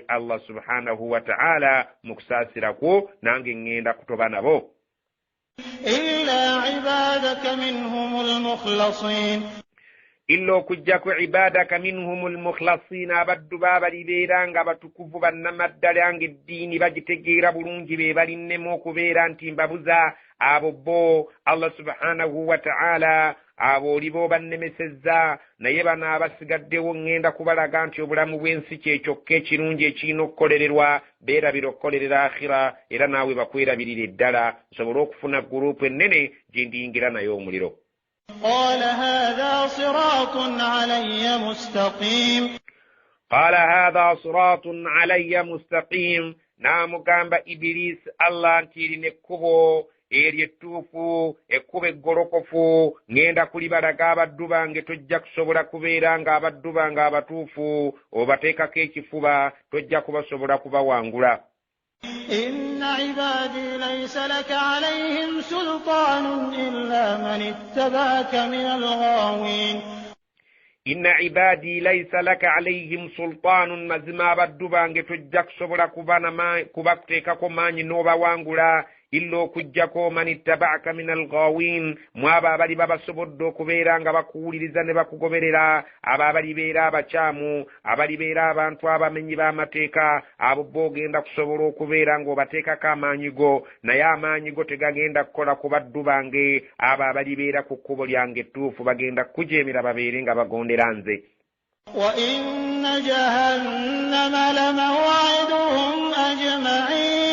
Allah subhanahu wa ta'ala mu kusaasirako nange ngenda kutoba nabo. إلا عبادك منهم المخلصين. illa okujjaku ibadaka minhum almukhlasin abaddu baabalibeera nga batukuvu bannamaddala ng'eddiini bagitegeera bulungi be balinnemu okubeera nti mbabuza abo bo Allah subhanahu wa ta'ala abo olibo bannemesezza naye bano abasigaddewo ŋŋenda kubalaga nti obulamu bw'ensi kyekyokka ekirungi ekirina okukolererwa beerabira okukolerera akhira era naawe bakwerabirira eddala nsobole okufuna guruupu ennene gye ndiyingira nayo omuliro. قال هذا صراط علي مستقيم. قال هذا صراط علي مستقيم namugamba Iblis Allah ntirine ekkubo eryettuufu ekkubo eggolokofu ngenda kulibalaga abaddu bange tojja kusobola kubeera nga abaddu bange abatuufu obateekako ekifuba tojja kubasobola kubawangula. inna ibadi laysa laka alayhim sultanun illa man ittaba'aka min al-ghawin. inna ibadi laysa laka alayhim sultanun mazima abaddu bange tojja kusobola kubateekako maanyi n'obawangula illa okujjako man ittaba'aka min al-ghawin mwabo abali babasobodde okubeera nga bakuwuliriza ne bakugoberera abo abalibeera abakyamu abalibeera abantu abamenyi b'amateeka abo bo ogenda kusobola okubeera ng'obateekako amaanyi go naye amaanyi go tegagenda kukola ku baddu bange abo abalibeera ku kkubo lyange ettuufu bagenda kujeemera babeere nga bagondera nze. wa inna jahannama lamaw'iduhum ajma'in.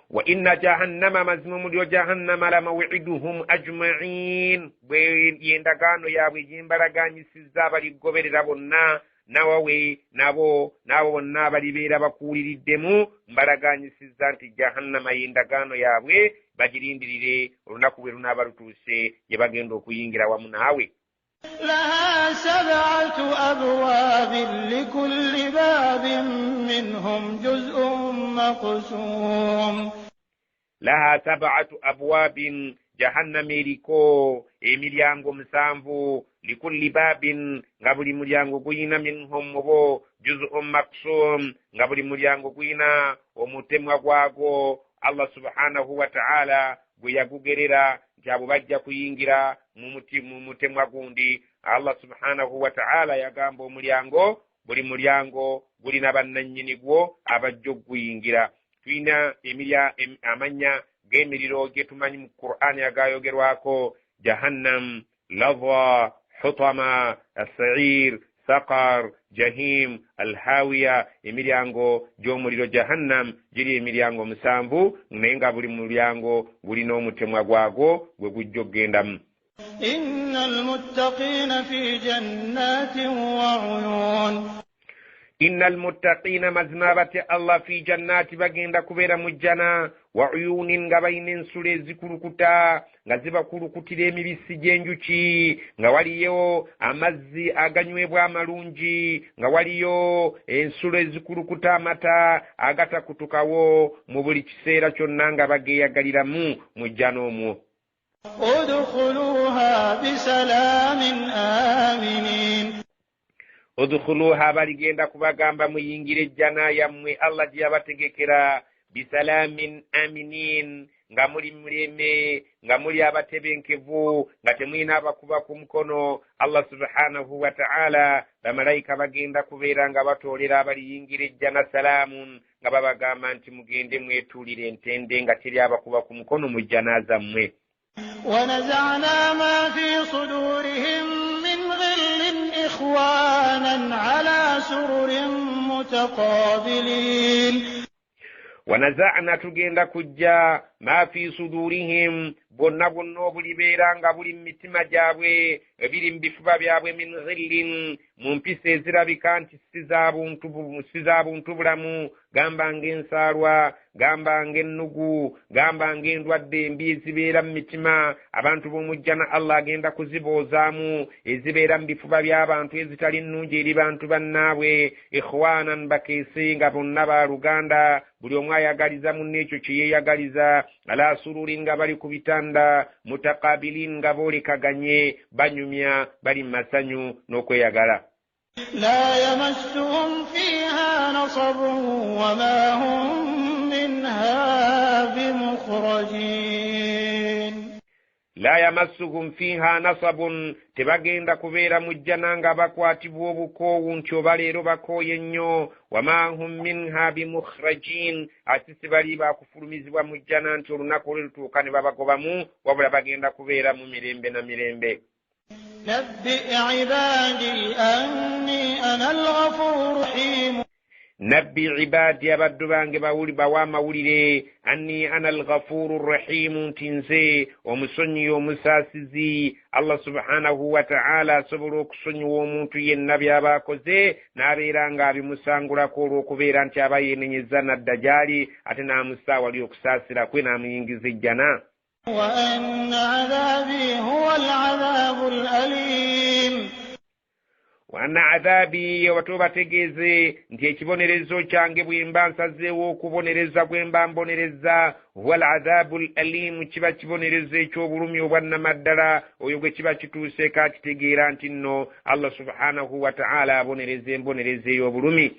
wa inna jahannama mazima mulyo jahannama lamaw'iduhum ajma'in bwe yendagaano yaabwe gyembalaganyisizza abaligoberera bonna nawawe nabo bonna abalibeera bakuwuliriddemu mbalaganyisizza nti jahannama yendagaano yaabwe bagirindirire olunaku bwe lunaaba lutuuse gye bagenda okuyingira wamu naawe. laha sab'atu abwaabin likulli baabin minhum juz'un maqsum. laha sab'atu abwaabin jahannama eriko emiryango 7 likulli baabin nga buli mulyango guyina minhum mubo juz'un maqsum nga buli mulyango guyina omutemwa gwagwo Allah subhanahu wa ta'ala gwe yagugerera nti abo bajja kuyingira mu mutemwa gundi. Allah subhanahu wa ta'ala yagamba omulyango buli mulyango gulina bannannyini gwo abajja okuguyingira. Tulina amannya g'emiriro gye tumanyi mu Qur'ani agayogerwako: jahannam, lava, hutama, as-sa'ir, saqar, jahim, alhawiya. Emiryango gy'omuliro jahannam giri emiryango 7 naye nga buli mulyango gulina omutemwa gwagwo gwe gujja okgendamu. innal muttaqina fi jannatin wa 'uyun. innal muttaqina mazima bate Allah fi jannati bagenda kubeera mu jjana wa uyunin nga balina ensula ezikulukuta nga zibakulukutira emibisi gy'enjuki nga waliyo amazzi aganywebwa amalungi nga waliyo ensula ezikulukuta amata agatakutukawo mu buli kiseera kyonna nga bageeyagaliramu mu jjana omwo. udkhuluha bisalamin aminin. udkhuluha baligenda kubagamba muyingire ejjana yammwe Allah gye yabategekera bisalamin aminin nga muli muleme nga muli abatebenkevu nga temwina abakuba ku mukono. Allah subhanahu wa ta'ala bamalayika bagenda kubeera nga batoolera abaliyingira ejjana salaamun nga babagamba nti mugende mwetuulire entende nga teri abakuba ku mukono mu jjana zammwe. ونزعنا ما في صدورهم من غل إخوانا على سرر متقابلين. ونزعنا tugenda kujja ma fi sudurihim bonna bonna obulibeera nga buli mu mitima gyabwe ebiri mu bifuba byabwe min ghillin mu mpisa ezirabika nti si za buntu bulamu, gamba ng'ensaalwa, gamba ng'ennugu, gamba ng'endwadde embi ezibeera mu mitima abantu b'omujjana Allah agenda kuziboozaamu ezibeera mu bifuba by'abantu ezitali nnungi eri bantu bannaabwe. Ikhwanan bakeese nga bonna baaluganda, buli omu ayagaliza munne ekyo kye yeeyagaliza. Ala sururin nga bali ku bitanda, mutakabilin nga boolekaganye banyumya bali mu masanyu n'okweyagala. لا يمسهم فيها نصب وما هم منها بمخرجين. لا يمسهم فيها نصب tebagenda kubeera mu jjana nga bakwatibwa obukoowu nti oba leero bakooye nnyo. wama hum minha bimukhrajin ate sibali bakufulumizibwa mu jjana nti olunaku olutuuka ne babagobamu, wabula bagenda kubeera mu mirembe na mirembe. نبئ عبادي أني أنا الغفور الرحيم. nabbi ibadi abaddu bange bawa mawulire anni ana alghafuru rrahimu nti nze omusonyiwa omusaasizi Allah subhanahu wa ta'ala asobola okusonyiwa omuntu yenna by'aba akoze n'abeera ng'abimusangulako olw'okubeera nti aba yeenenyezza nadda gy'ali ate n'amussa wali okusaasira kwe n'amuyingiza ejjana. wa anna adhabi huwa al'adhabu al'alim wa anna adhabi watu bategeeze nti ekibonerezo kyange bwe mba nsazeewo okubonereza bwe mba mbonereza huwa al'adhabu al'alim kiba kibonerezo eky'obulumi obwannamaddala oyo gwe kiba kituuseeko akitegeera nti nno Allah subhanahu wa ta'ala abonereza embonereza ey'obulumi.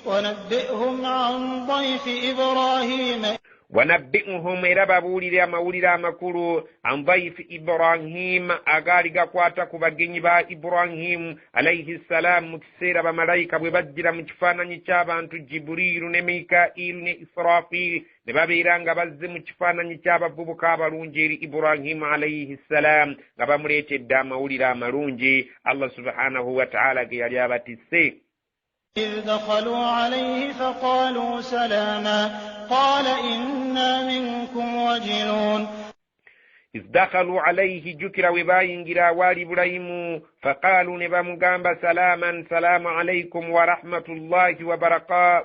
ونبئهم عن ضيف إبراهيم wanabbi'uhum era babuulire amawulire amakulu an dayfi Ibrahim agaali gakwata ku bagenyi ba Ibrahim alayhi salam mu kiseera bamalayika bwe bajjira mu kifaananyi ky'abantu Jibriilu ne Mikailu ne Israfil ne babeera nga bazze mu kifaananyi ky'abavubuka abalungi eri Ibrahim alayhi salam nga bamuleetedde amawulire amalungi Allah subhanahu wa ta'ala ge yali abatisse. إذ دخلوا عليه فقالوا سلاما قال إنا منكم وجلون. إذ دخلوا عليه جكر وباينجرا والي إبراهيم فقالوا نبامغامبا سلاما سلام عليكم ورحمة الله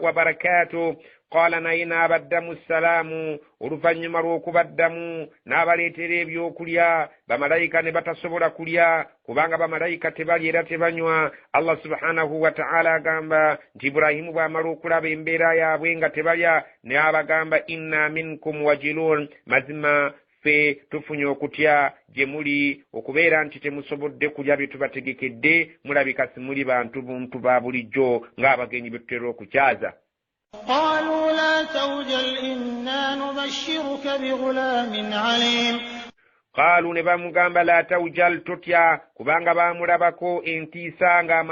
وبركاته قال نينا بدم السلام ولفنما روكو بدم ناباليتري ebyokulya bamalayika ne batasobola kulya kubanga bamalayika tebalyera tebanywa. Allah subhanahu wa ta'ala agamba nti Ibrahimu bw'amala okulaba embeera yaabwe nga tebalya ne abagamba inna minkum wajilun mazima ffe tufunye okutya gye muli okubeera nti temusobodde kulya bye tubategekedde mulabika simuli bantu buntu ba bulijjo ng'abagenyi be tutera okukyaza. قالوا لا توجل إنا نبشرك بغلام عليم. قالوا nebamugamba la tawjal totya kubanga bamulabako entiisa nga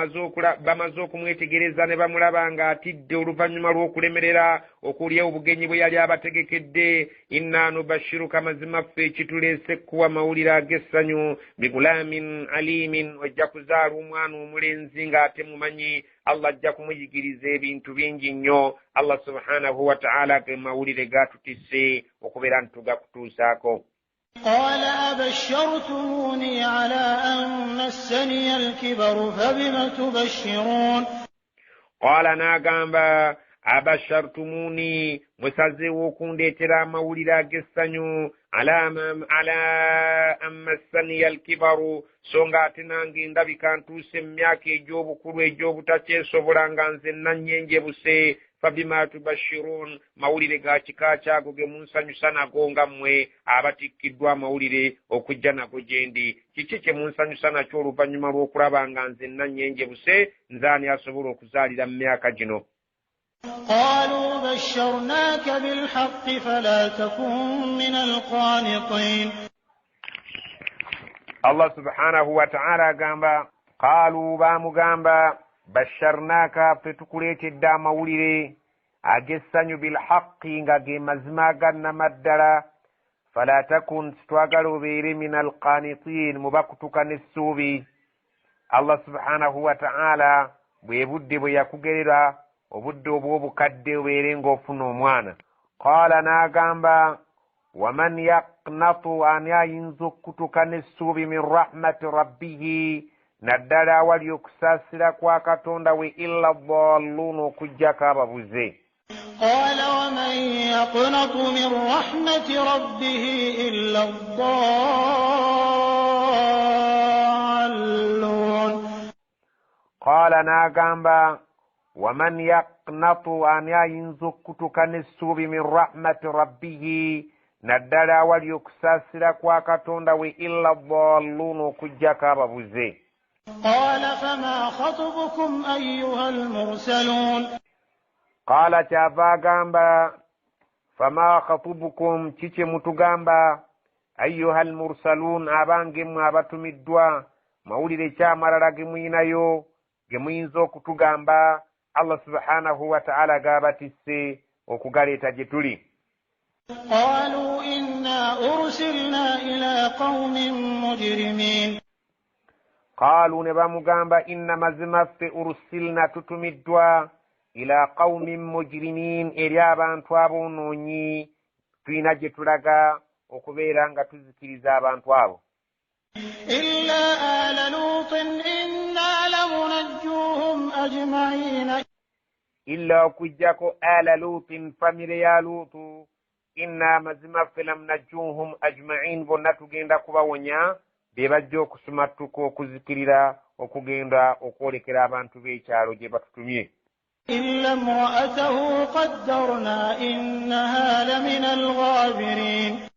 bamaze okumwetegereza ne bamulaba nga atidde oluvannyuma lw'okulemerera okulya obugenyi bwe yali abategekedde. inna nubashiruka mazima ffe kituleese kuwa mawulire ag'essanyu bigulamin alimin ojja kuzaala omwana omulenzi ng'ate mumanyi Allah ajja kumuyigiriza ebintu bingi nnyo. Allah subhanahu wa ta'ala ge mawulire gatutisse okubeera ntitugakutuusaako. قال أبشرتموني على أن مسني الكبر فبم تبشرون. قال ناغامبا abashartumuni mwesazeewo okundeetera amawulire ag'essanyu ala amassaniya alkibaru so nga ate nange ndabika ntuuse emyaka egy'obukulu egy'obutakyesobola nga nze nannyenjebuse fabima tubashirun mawulire ga kika kyago ge munsanyusa nago nga mmwe abatikkiddwa amawulire okujja nago gye ndi. kiki kye munsanyusa nakyo oluvannyuma lw'okulaba nga nze nannyenjebuse nze ani asobola okuzaalira mu myaka gino. قالوا بشرناك بالحق فلا تكن من القانطين. الله سبحانه وتعالى agamba قالوا bamugamba basharnaka fetukuleetedde amawulire ag'essanyu bilhaqqi nga ge mazima agannamaddala fala takun sitwagala obeere min alqanitin mu bakutuka n'essuubi. Allah subhanahu wa ta'ala bwe budde bwe yakugerera obudde obw'obukadde obeere ng'ofuna omwana. Qaala n'agamba waman yaqnatu ani ayinza okutuka n'essuubi min rahmati rabbihi naddala awali okusaasira kwa Katonda we illa ddaalluun okuggyako ababuze. قال ومن يقنط من رحمة ربه إلا الضالون. قال n'agamba waman yaqnatu ani ayinza okutuka n'essuubi min rahmati rabbihi naddala awali okusaasira kwa Katonda we illa ddaalluun okuggyako ababuze. قال فما خطبكم أيها المرسلون. قال kyava agamba fama khatubukum kiki mutugamba ayyuha almursaluun abange mmwe abatumiddwa mawulire kyamalala ge muyinayo ge muyinza okutugamba Allah subhanahu wa ta'ala gabatisse okugaleeta gye tuli. قالوا إنا أرسلنا إلى قوم مجرمين. قالوا ne bamugamba inna mazima ffe ursilna tutumiddwa ila qaumin mujrimin eri abantu abonoonyi tulina gye tulaga okubeera nga tuzikiriza abantu abo إلا آل لوط إنا لمنجوهم أجمعين illa okujjako ala luutin famire ya luutu inna mazima ffe lamunajjuhum ajmain bonna tugenda kubawonya be bajja okusumattuka okuzikirira okugenda okwolekera abantu b'ekyalo gye batutumye إلا امرأته قدرنا إنها لمن الغابرين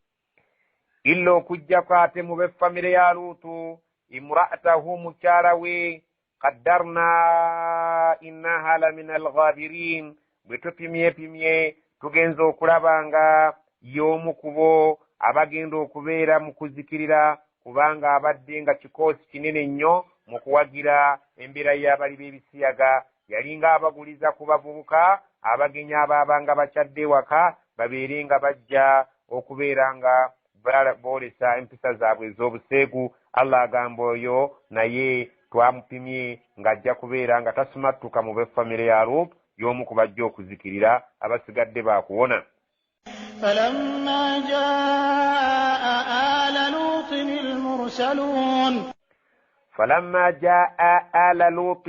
illa okujjako ate mu b'effamire ya luutu imra'atahu mukyala we qaddarna innaha lamina alghabirin bwe tupimyepimye tugenza okulaba nga y'omu ku bo abagenda okubeera mu kuzikirira kubanga abadde nga kikoosi kinene nnyo mu kuwagira embeera y'abali b'ebisiyaga yalinga abaguliza ku bavubuka abagenya abaabanga bakyadde ewaka babeere nga bajja okubeera nga boolesa empisa zaabwe ez'obuseegu allah agamba oyo naye twamupimye ng'ajja kubeera nga tasumattuka mu b'effamire ya Luut y'omu ku bajja okuzikirira abasigadde baakuwona فلما جاء آل لوط المرسلون فلما جاء آل لوط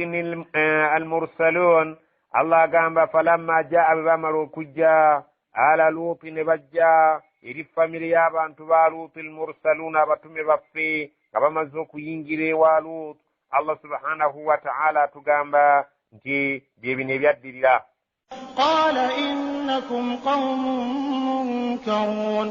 المرسلون الله agamba فلما جاء bamala okujja آل لوط ne bajja eri famire y'abantu ba Luut almursaluna abatume baffe nga bamaze okuyingira ewa Luut Allah subhanahu wa ta'ala atugamba nti bye bino ebyaddirira قال إنكم قوم منكرون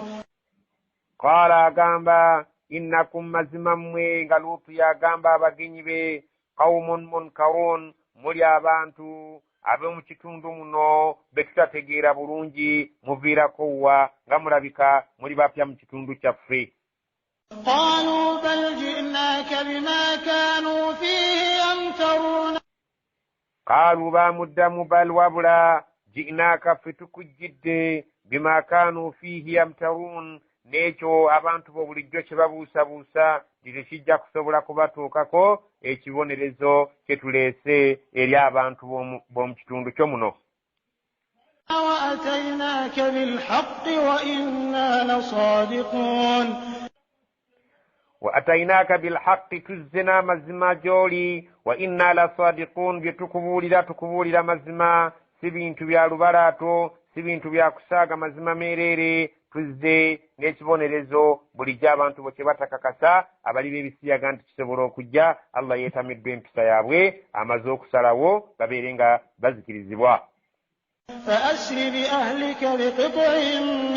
قال agamba innakum mazima mmwe nga Luutu yagamba abagenyi be qaumun munkarun muli abantu ab'omu kitundu muno be tutategeera bulungi muviirako wa nga mulabika muli bapya mu kitundu kyaffe قالوا بل جئناك بما كانوا فيه يمترون قالوا bamuddamu bal wabula ji'naaka ffe tukujjidde bima kaanu fiihi yamtarun n'ekyo abantu bo bulijjo kye babuusabuusa tekijja kusobola kubatuukako ekibonerezo kye tuleese eri abantu b'omu kitundu kyo muno وأتيناك بالحق وإنا لصادقون وأتيناك بالحق تزنا مزما جولي وإنا لصادقون بيتكبولي مزما سبينتو بيا لبراتو سبينتو بيا كساغا مزما ميريري tuzze n'ekibonerezo bulijjo abantu bwe kye batakakasa abali b'ebisiyaga nti kisobola okujja allah yeetamiddwa empisa yaabwe amaze okusalawo babeere nga bazikirizibwa فأسر بأهلك بقطع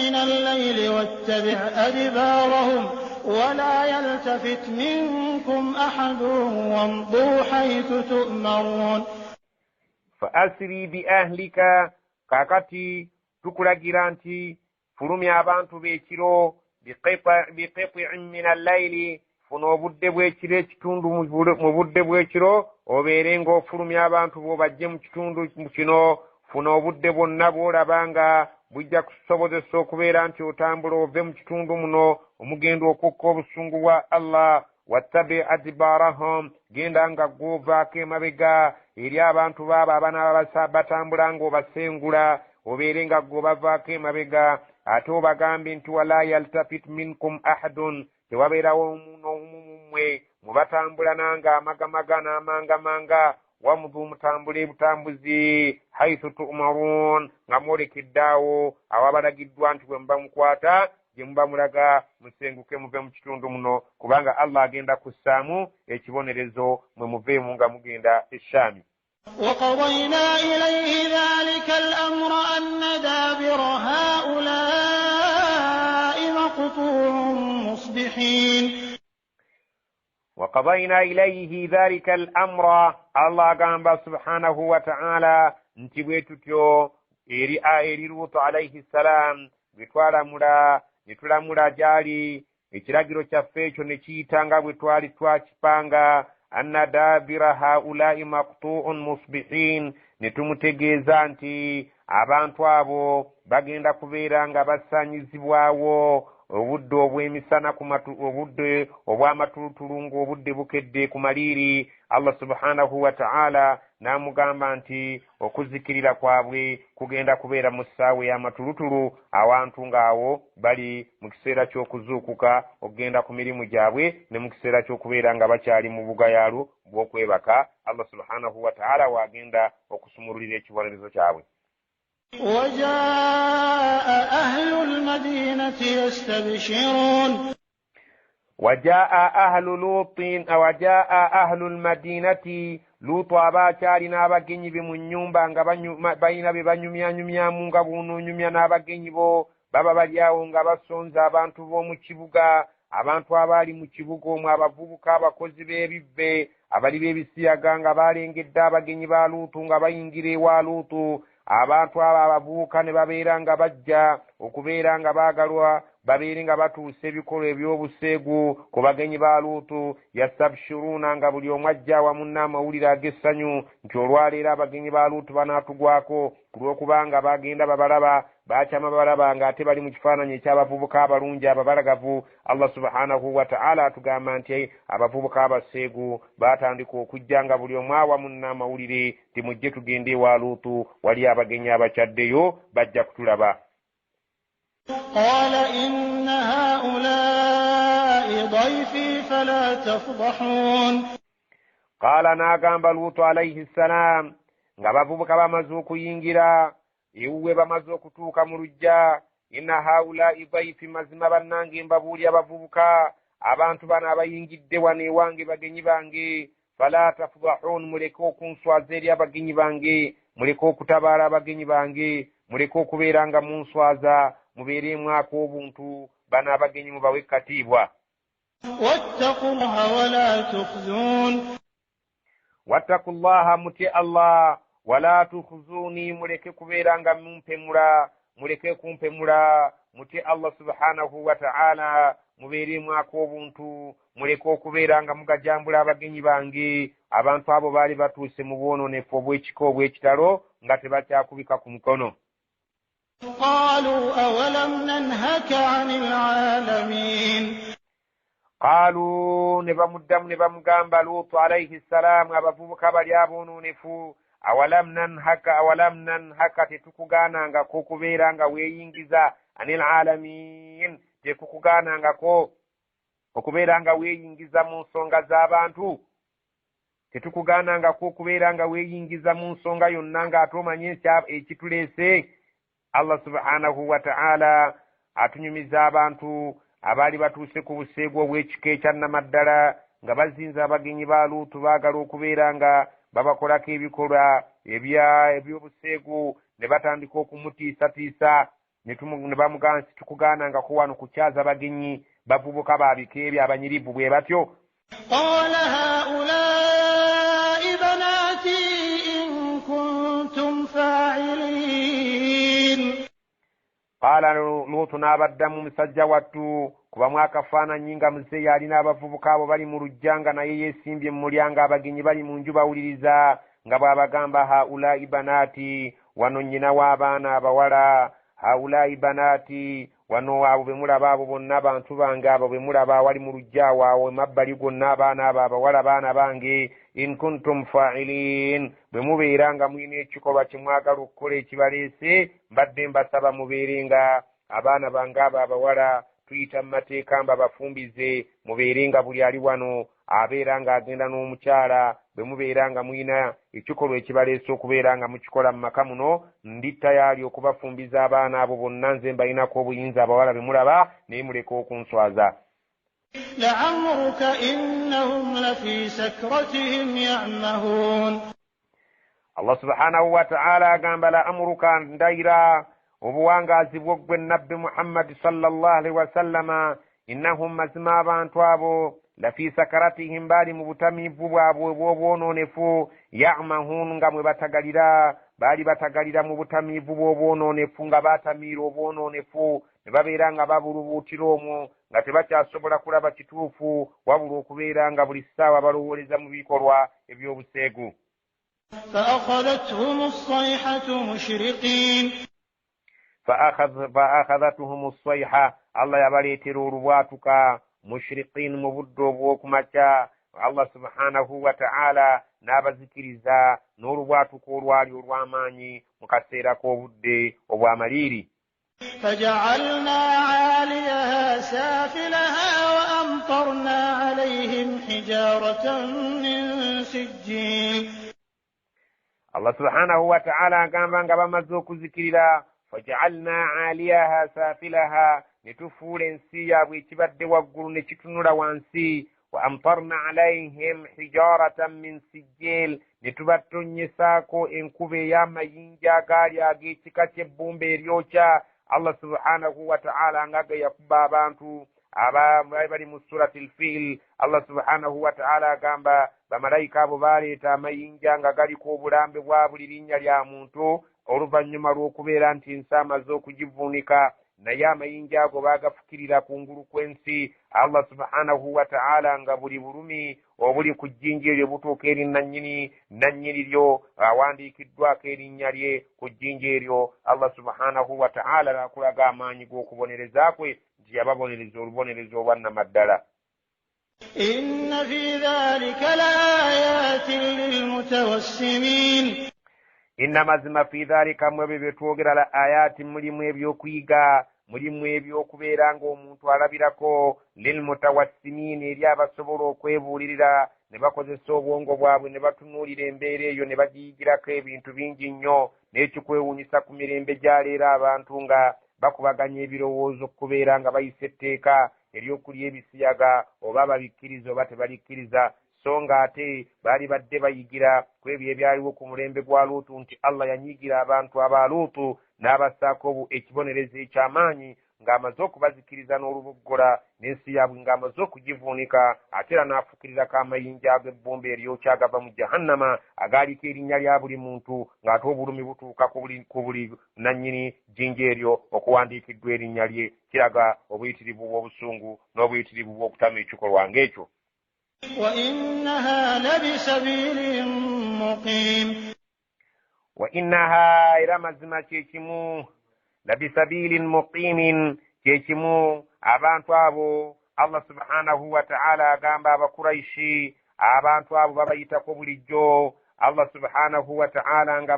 من الليل واتبع أدبارهم ولا يلتفت منكم أحد وامضوا حيث تؤمرون فأسر بأهلك kakati tukulagira nti fulumya abantu b'ekiro biqit'in min al-layli funa obudde bw'ekiro ekitundu mu budde bw'ekiro obeere ng'ofulumya abantu bo bajje mu kitundu kino funa obudde bwonna bw'olaba nga bujja kusobozesa okubeera nti otambula ove mu kitundu muno omugenda okukka obusungu bwa allah wattabi adbarahum genda nga gw'ovaako emabega eri abantu baabo abanaaba batambula ng'obasengula obeere nga gw'obavaako emabega ate obagambe nti wala yaltafit minkum ahadun tewabeerawo n'omu mmwe mubatambula nanga amagamaga n'amangamanga wamudhu mutambule butambuzi haithu tu'marun nga mwolekeddaawo awabalagiddwa nti bwe muba mukwata gye muba mulaga musenguke muve mu kitundu muno kubanga allah agenda kussaamu ekibonerezo mwe muveemu nga mugenda eshaami وقضينا إليه ذلك الأمر أن دابر هؤلاء مقطوع مصبحين وقضينا إليه ذلك الأمر الله قام سبحانه وتعالى نتبويتو إيري لوط عليه السلام nitulamula gyali ekiragiro kyaffe ekyo ne kiyitanga bwe twali twakipanga anna daabira haulai maqtu'un musbihin ne tumutegeeza nti abantu abo bagenda kubeera nga basaanyizibwawo obudde obw'emisana obudde obw'amatulutulu ng'obudde bukedde ku maliiri allah subhanahu wa ta'ala n'amugamba nti okuzikirira kwabwe kugenda kubeera mu ssaawa y'amatulutulu awantu ng'awo bali mu kiseera ky'okuzuukuka okugenda ku mirimu gyabwe ne mu kiseera ky'okubeera nga bakyali mu bugayaalu bw'okwebaka Allah subhanahu wa ta'ala wagenda okusumululira ekibonerezo kyabwe. وجاء أهل المدينة يستبشرون وجاء أهل المدينة لوط abakyali n'abagenyi be mu nnyumba nga balina be banyumyanyumyamu nga bunuunyumya n'abagenyi bo baba bali awo nga basonza abantu b'omu kibuga, abantu abaali mu kibuga omwo, abavubuka, abakozi b'ebivve, abali b'ebisiyaga nga balengedde abagenyi ba Luutu nga bayingira ewa Luutu. Abantu abo abavubuka ne babeera nga bajja okubeera nga baagalwa babeere nga batuusa ebikolwa eby'obuseegu ku bagenyi ba Luutu. Yastabshiruna nga buli omu ajja awamu n'amawulire ag'essanyu nti olwaleero abagenyi ba Luutu banaatugwako ku lw'okubanga bagenda babalaba, bakyama babalaba ng'ate bali mu kifaananyi eky'abavubuka abalungi ababalagavu. Allah subhanahu wa ta'ala atugamba nti abavubuka abaseegu baatandika okujja nga buli omu awamu n'amawulire nti mujje tugende ewa Luutu, wali abagenyi abakyaddeyo bajja kutulaba. قال إن هؤلاء ضيفي فلا تفضحون. قال ناغamba Luutu alayhi salam nga bavubuka bamaze okuyingira ewuwe bamaze okutuuka mu lujja, inna haulai dhaifi, mazima bannange mbabuulya abavubuka, abantu bano abayingidde wano ewange bagenyi bange, fala tafdahun, muleke okunswaza eri abagenyi bange, muleke okutabaala abagenyi bange, muleke okubeera nga munswaza, mubeeremu ak'obuntu, bano abagenyi mubawe katiibwa. wattaqullaha wala tukhzun, wattaqullaha, mutye Allah, wala tukhzuni, muleke kubeera nga mumpemula, muleke kumpemula, mutye Allah subhanahu wa ta'ala, mubeeremu ak'obuntu, muleke okubeera nga mugajambula abagenyi bange. Abantu abo baali batuuse mu bwononefu obw'ekiko obw'ekitalo nga tebakyakubika ku mukono. قالوا أولم ننهك عن العالمين. قالوا nebamuddamu ne bamugamba Luutu alayhi salam, abavubuka bali aboononefu, awalam nanhaka, tetukugaanangako okubeera nga weeyingiza anil alamin, tetukugaanangako okubeera nga weeyingiza mu nsonga z'abantu, tetukugaanangako okubeera nga weeyingiza mu nsonga yonna ng'ate omanye ekituleese. Allah subhanahu wa ta'ala atunyumiza abantu abaali batuuse ku buseegu obw'ekika ekyannamaddala nga bazinza abagenyi ba Luutu, baagala okubeera nga babakolako ebikolwa eby'obuseegu, ne batandika okumutiisatiisa, ne bamugamba nti tukugaanangako wano kukyaza abagenyi bavubuka babika ebyo abanyirivu bwe batyo. qala haulai banati in kuntum fa'ilin. Qala Luutu n'abaddamu musajja wattu, kubamu akafaananyi nga muzeeyi alina abavubuka abo bali mu lujja nga naye yeesimbye mu mulyango, abagenyi bali mu nju bawuliriza, nga bw'abagamba haulai banati, wano nnyina w'abaana abawala, haulai banati, wano abo be mulaba abo bonna abantu bange, abo be mulaba wali mu lujja awo emabbali gonna abaana abo abawala baana bange, in kuntum fa'ilin, bwe mubeera nga mulina ekikolwa kye mwagala okukola ekibaleese, mbadde mbasaba mubeere nga abaana bange abo abawala tuyita mu mateeka mba bafumbize, mubeere nga buli ali wano abeera nga agenda n'omukyala, bwe mubeera nga mulina ekikolwa ekibaleese okubeera nga mukikola mu maka muno, ndi tayali okubafumbiza abaana abo bonna, nze mbalinako obuyinza abawala be mulaba, naye muleke okunswaza. لعمرك إنهم لفي سكرتهم يعمهون. Allah subhanahu wa ta'ala agamba la'amruka, ndayira obuwangaazi bw'ogwe nabbi Muhammad sallallahu alaihi wasallama, innahum, mazima abantu abo, lafi sakaratihim, baali mu butamiivu bwabwe bw'obwononefu, ya'mahun, nga mwe batagalira, baali batagalira mu butamiivu bw'obwononefu, nga baatamiira obwononefu, ne babeera nga babulubuutira omwo, nga tebakyasobola kulaba kituufu wabula okubeera nga buli ssaawa balowooleza mu bikolwa eby'obuseegu. فأخذتهم الصيحة مشرقين. فأخذتهم الصيحة، الله yabaleetera olubwatuka, mushriqin, mu budde obw'okumakya. Allah subhanahu wa ta'ala n'abazikiriza n'olubwatuka olwali olw'amaanyi mu kaseera k'obudde obw'amaliiri. فجعلنا عاليها سافلها وأمطرنا عليهم حجارة من سجيل. Allah subhanahu wa ta'ala agamba nga bamaze okuzikirira faja'alna 'aliyaha safilaha, ne tufuula ensi yaabwe ekibadde waggulu ne kitunula wansi. Wa amtarna 'alayhim hijaratan min sijjil, ne tubatonyesaako enkuba ey'amayinja agaali ag'ekika ky'ebbumba eryokya. Allah subhanahu wa ta'ala nga yakuba abantu bali mu surati al-Fil. Allah subhanahu wa ta'ala agamba bamalayika abo baleeta amayinja nga galiko obulambe bwa buli linnya lya muntu oluvannyuma lw'okubeera nti ensi amaze okugivuunika, naye amayinja ago baagafukirira kungulu kw'ensi. Allah subhanahu wa ta'ala nga buli bulumi obuli ku jjinja eryo butuuka eri nannyini lyo awandiikiddwako erinnya lye ku jjinja eryo. Allah subhanahu wa ta'ala n'akulaga amaanyi g'okubonereza kwe nti yababonereza olubonerezo olwannamaddala. Inna fi dhalika laayatin lilmutawassimin. Inna mazima fi dhalika mwebyo bye twogera la ayati, mulimu ebyokuyiga, mulimu ebyokubeera ng'omuntu alabirako, lilmutawassimin, eri abasobola okwebuulirira ne bakozesa obwongo bwabwe ne batunuulira embeera eyo ne bagiyigirako ebintu bingi nnyo. N'ekikwewuunyisa ku mirembe gy'aleero abantu nga bakubaganya ebirowoozo okubeera nga bayisa etteeka ery'okulya ebisiyaga, oba babikkiriza oba tebalikkiriza. So nga ate baali badde bayigira ku ebyo ebyaliwo ku mulembe gwa Luutu nti Allah yanyigira abantu aba Luutu n'abassaako ekibonerezo eky'amaanyi ng'amaze okubazikiriza n'oluboggola n'ensi yaabwe ng'amaze okugivuunika, ate era n'afukirirako amayinja ag'ebbumba eryokya agava mu jahannama agaaliko erinnya lya buli muntu, ng'ate obulumi butuuka ku buli nannyini jjinja eryo okuwandiikiddwa erinnya lye. Kiraga obuyitirivu bw'obusungu n'obuyitirivu bw'okutama ekikolwa ng'ekyo. وإنها لبسبيل مقيم. وإنها إلى مزما كيكمو لبسبيل مقيم كيكمو abantu abo Allah subhanahu wa ta'ala agamba abakuraishi, abantu abo babayitako bulijjo. Allah subhanahu wa ta'ala nga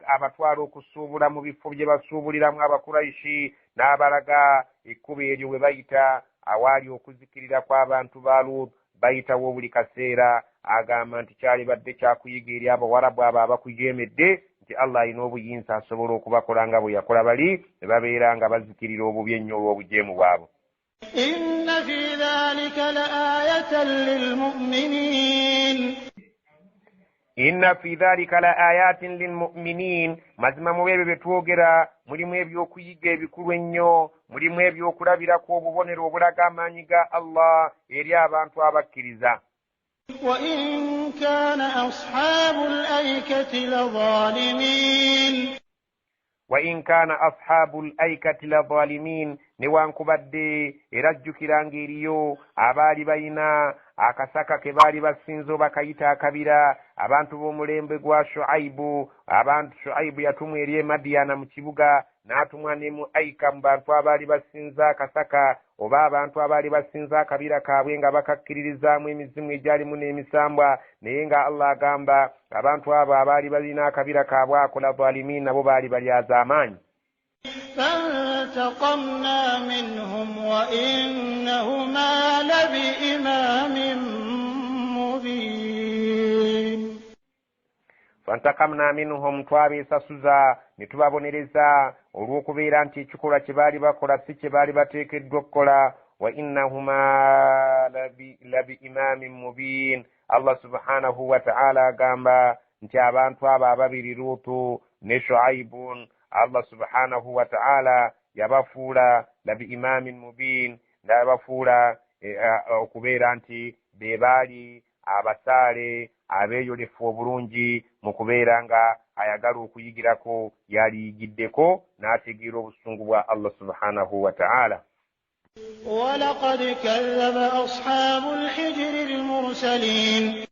abatwala okusuubula mu bifo bye basuubuliramu abakuraishi n'abalaga ekkubo eryo bwe bayita awaali okuzikirira kw'abantu ba Luutu. Bayitawo buli kaseera agamba nti kyali badde kyakuyiga eri abawarabu abo abakujeemedde nti Allah alina obuyinza asobola okubakola nga bwe yakola bali, ne babeera nga bazikirira obubi ennyo olw'obujeemu bwabwe. Inna fi dhalika laayatan lilmu'minin. Inna fi dhalika laayatin lilmu'minin, mazima mu ebyo bye twogera mulimu ebyokuyiga ebikulu ennyo, mulimu ebyokulabirako obubonero obulaga amaanyi ga Allah eri abantu abakkiriza. Wa in kana ashabul aikati ladhalimin. Wa in kana ashabul aikati ladhalimin, newankubadde era jjukiranga eriyo abaali balina akasaka ke baali basinza oba kayita akabira, abantu b'omulembe gwa Shuaibu. Abantu Shuaibu yatumwa eri Madiyana mu kibuga, n'atumwa ne mu Aika mu bantu abaali basinza akasaka oba abantu abaali basinza akabira kaabwe nga bakakkiririzaamu emizimu egyalimu n'emisambwa. Naye nga Allah agamba abantu abo abaali balina akabira kaabwe ako ladhalimin, nabo baali balyaza amaanyi. فانتقمنا منهم وإنهما لبإمام مبين. فانتقمنا منهم, twabesasuza ne tubabonereza olw'okubeera nti ekikolwa kye baali bakola si kye baali bateekeddwa okukola. Wa innahuma labi imamin mubin. Allah subhanahu wa ta'ala agamba nti abantu abo ababiri Luutu ne Shuaibun, Allah subhanahu wa ta'ala yabafuula labi imamin mubin, n'abafuula okubeera nti be baali abasaale abeeyolefu obulungi mu kubeera nga ayagala okuyigirako yaliyigiddeko n'ategeera obusungu bwa Allah subhanahu wa ta'ala. ولقد كذب أصحاب الحجر المرسلين.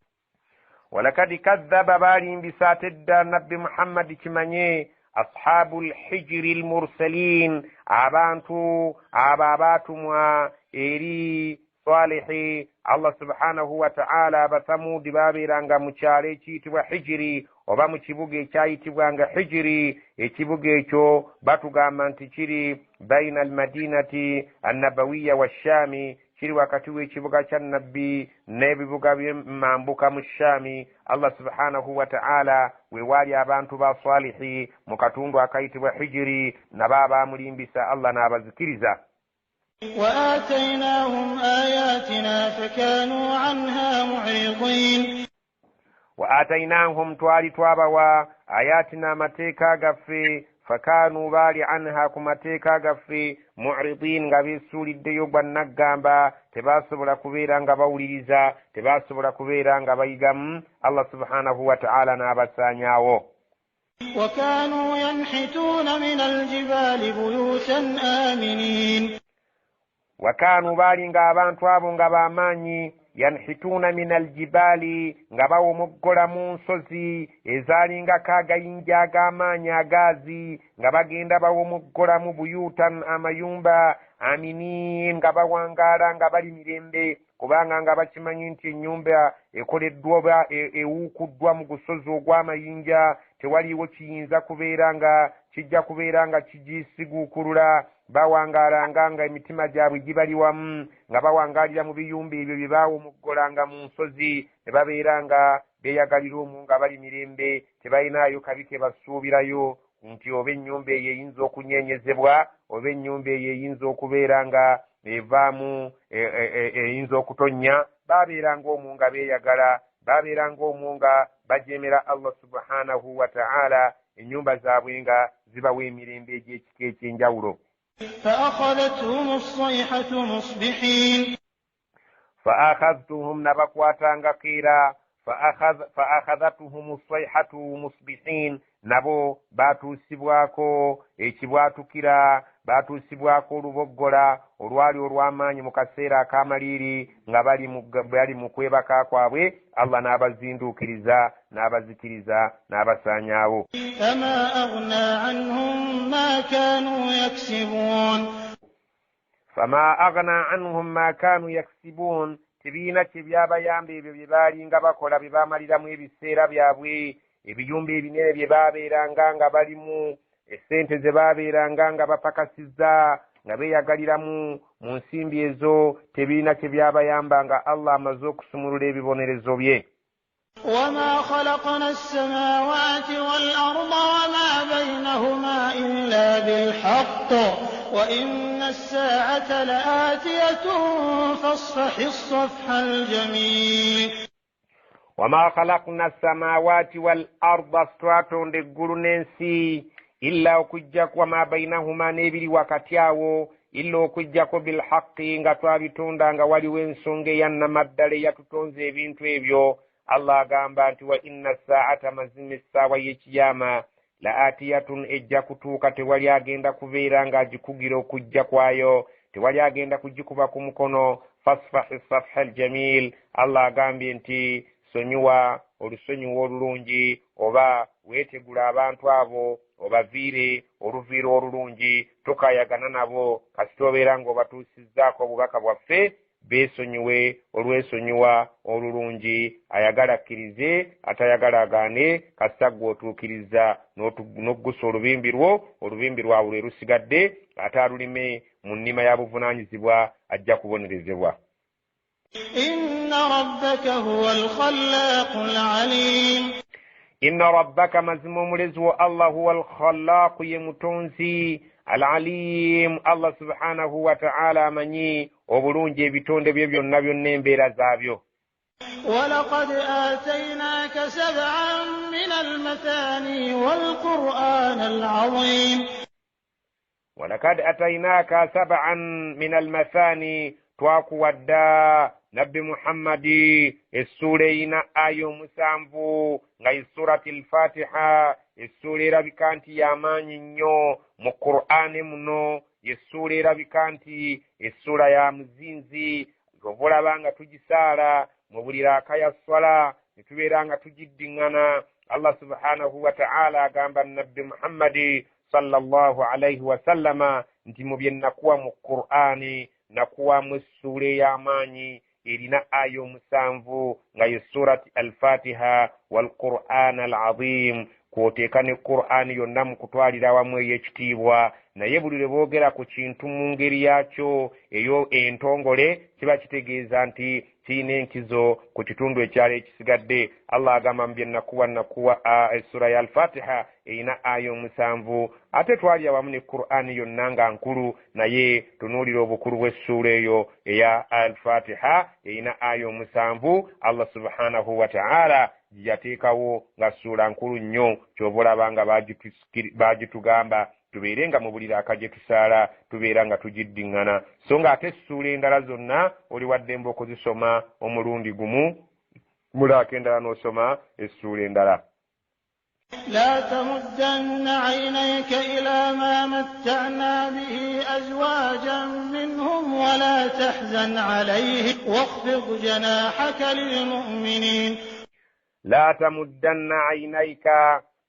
ولقد كذب بالين بساتد نبي محمد كمانيه أصحاب الحجر المرسلين, abantu ababaatumwa eri salihi Allah subhanahu wa ta'ala abathamudi babeeranga mu kyalo ekiyitibwa hijiri oba mu kibuga ekyayitibwanga hijiri. Ekibuga ekyo batugamba nti kiri baina almadinati annabawiya wa shami, kiri wakati w'ekibuga kya nabbi n'ebibuga by'emambuka mu shami. Allah subhanahu wa ta'ala wewaali abantu ba salihi mu katundu akayitibwa hijiri nabo abamulimbisa Allah n'abazikiriza. وآتيناهم آياتنا فكانوا عنها معرضين. وآتيناهم توالي توابوا آياتنا متيكا غفي فكانوا بالي عنها كمتيكا غفي معرضين غبي سولي ديو بنغامبا تباسبلا كبيرا غباوليزا تباسبلا كبيرا غبايغم الله سبحانه وتعالى نابسانياو. وكانوا ينحتون من الجبال بيوتا آمنين. wakanu bali nga abantu abo nga bamanyi yanhituna min aljibali nga bawomoggola mu nsozi ezalinga kagayinja ag'amaanyi agazi nga bagenda bawomoggolamu buyutan amayumba aminin nga bawangaala nga bali mirembe kubanga nga bakimanyi nti ennyumba ekoleddwa oba ewuukuddwa mu gusozi ogw'amayinja tewaliwo kiyinza kubeera nga kijja kubeera nga kigisiguukulula. Bawangaalanga nga emitima gyabwe gibali wamu nga bawangaalira mu biyumba ebyo bye baawomoggolanga mu nsozi ne babeera nga beeyagalira omu nga bali mirembe tebalinayo kabi ke basuubirayo nti oba ennyumba eyo eyinza okunyeenyezebwa oba ennyumba eyo eyinza okubeera nga evaamu eyinza okutonnya. Baabeeranga omu nga beeyagala, baabeeranga omu nga bajeemera Allah subhanahu wa ta'ala, ennyumba zaabwe nga zibawa emirembe egy'ekika ekyenjawulo. فأخذتهم الصيحة مصبحين. فأخذتهم نبقواتانغا قيرا فأخذتهم الصيحة مصبحين nabo batuusibwako ekibwatukira, batuusibwako oluboggola olwali olw'amaanyi mu kaseera ak'amaliiri nga bali mu kwebaka kwabwe. Allah n'abazinduukiriza n'abazikiriza n'abasaanyaawo. فما أغنى عنهم ما كانوا يكسبون. فما أغنى عنهم ما كانوا يكسبون. Tibiina kibyabayamba ebyo bye baalinga bakola bye baamaliramu ebiseera byabwe, ebiyumba ebinene bye baabeeranga nga balimu, essente ze baabeeranga nga bapakasizza nga beeyagaliramu mu nsimbi ezo. Tebiina kibyabayamba nga Allah amaze okusumulula ebibonerezo bye. وما خلقنا السماوات والأرض وما بينهما إلا بالحق وإن الساعة لآتية فاصفح الصفح الجميل. وما خلقنا السماوات والأرض استواتون دقلوا ننسي إلا وكجاك وما بينهما نبري وكتياو إلا وكجاك بالحق نغتوابتون دانغ ولي وينسونغي ينمدالي يتتونزي بنتو ebyo. Allah gamba nti wa inna saata mazimi essaawa y'ekiyama la atiyatun ejja kutuuka, tewali agenda kubeera ng'agikugira okujja kwayo, tewali agenda kugikuba ku mukono. Fasfahi safha aljamil. Allah agambye nti sonyiwa olusonyiwa olulungi, oba weetegula abantu abo obaviire oluviiro olulungi, tokayagana nabo kasita obeera ng'obatuusizzaako obubaka bwaffe. Beesonyiwe olwesonyiwa olulungi, ayagala akkirize atayagala agaane, kasita ggwe otuukiriza n'oggusa olubimbi lwawe lwe lusigadde, ate alulime mu nnima ya buvunaanyizibwa ajja kubonerezebwa. Inna rabbaka huwa al-khallaqul alim. Inna rabbaka, mazima omulezi wo Allah huwa al-khallaqu, ye mutonzi, al-alim, Allah subhanahu wa ta'ala amanyi obulungi ebitonde bye byonna byonna embeera zaabyo. وَلَقَدْ آتَيْنَاكَ سَبْعًا مِنَ الْمَثَانِي وَالْقُرْآنَ الْعَظِيمَ. وَلَقَدْ أَتَيْنَاكَ سَبْعًا مِنَ الْمَثَانِي, twakuwadda nabbi Muhammadi essuula eyina ayo musanvu nga surati al-Fatiha, essuula erabika nti y'amaanyi nnyo mu Qur'aani muno, essuula erabika nti essuula ya muzinzi. Obulaba nga tugisaala mu buli raaka ya swala ne tubeera nga tugiddiŋŋana. Allah subhanahu wa ta'ala agamba nabbi Muhammadi sallallahu alayhi wa sallama nti mu bye nakuwa mu Qur'aani nakuwamu essula ey'amaanyi erina aya 7 nga ye surati al-Fatiha wal-Qur'an al-Azim, kwoteeka ne Qur'ani yonna mu kutwalira awamu ey'ekitiibwa. Naye buli lwe boogera ku kintu mu ngeri yakyo eyo entongole kiba kitegeeza nti kirina enkizo ku kitundu ekyalo ekisigadde. Allah agamba nakuwa essura ya al-Fatiha erina aya 7, ate twali awamu ne Qur'ani yonna nga nkulu, naye tunuulira obukulu bw'essura eyo eya al-Fatiha erina aya 7. Allah subhanahu wa ta'ala yateekawo nga ssuula nkulu nnyo, ky'oba olaba nga baagitugamba tubeerenga mu buli raaka gye tusaala tubeera nga tugiddiŋŋana, so nga ate essuula endala zonna oli waddembe okuzisoma omulundi gumu, mu raaka endala n'osoma essuula endala. لا تمدن عينيك إلى ما متعنا به أزواجا منهم ولا تحزن عليهم واخفض جناحك للمؤمنين. لا تمدن عينيك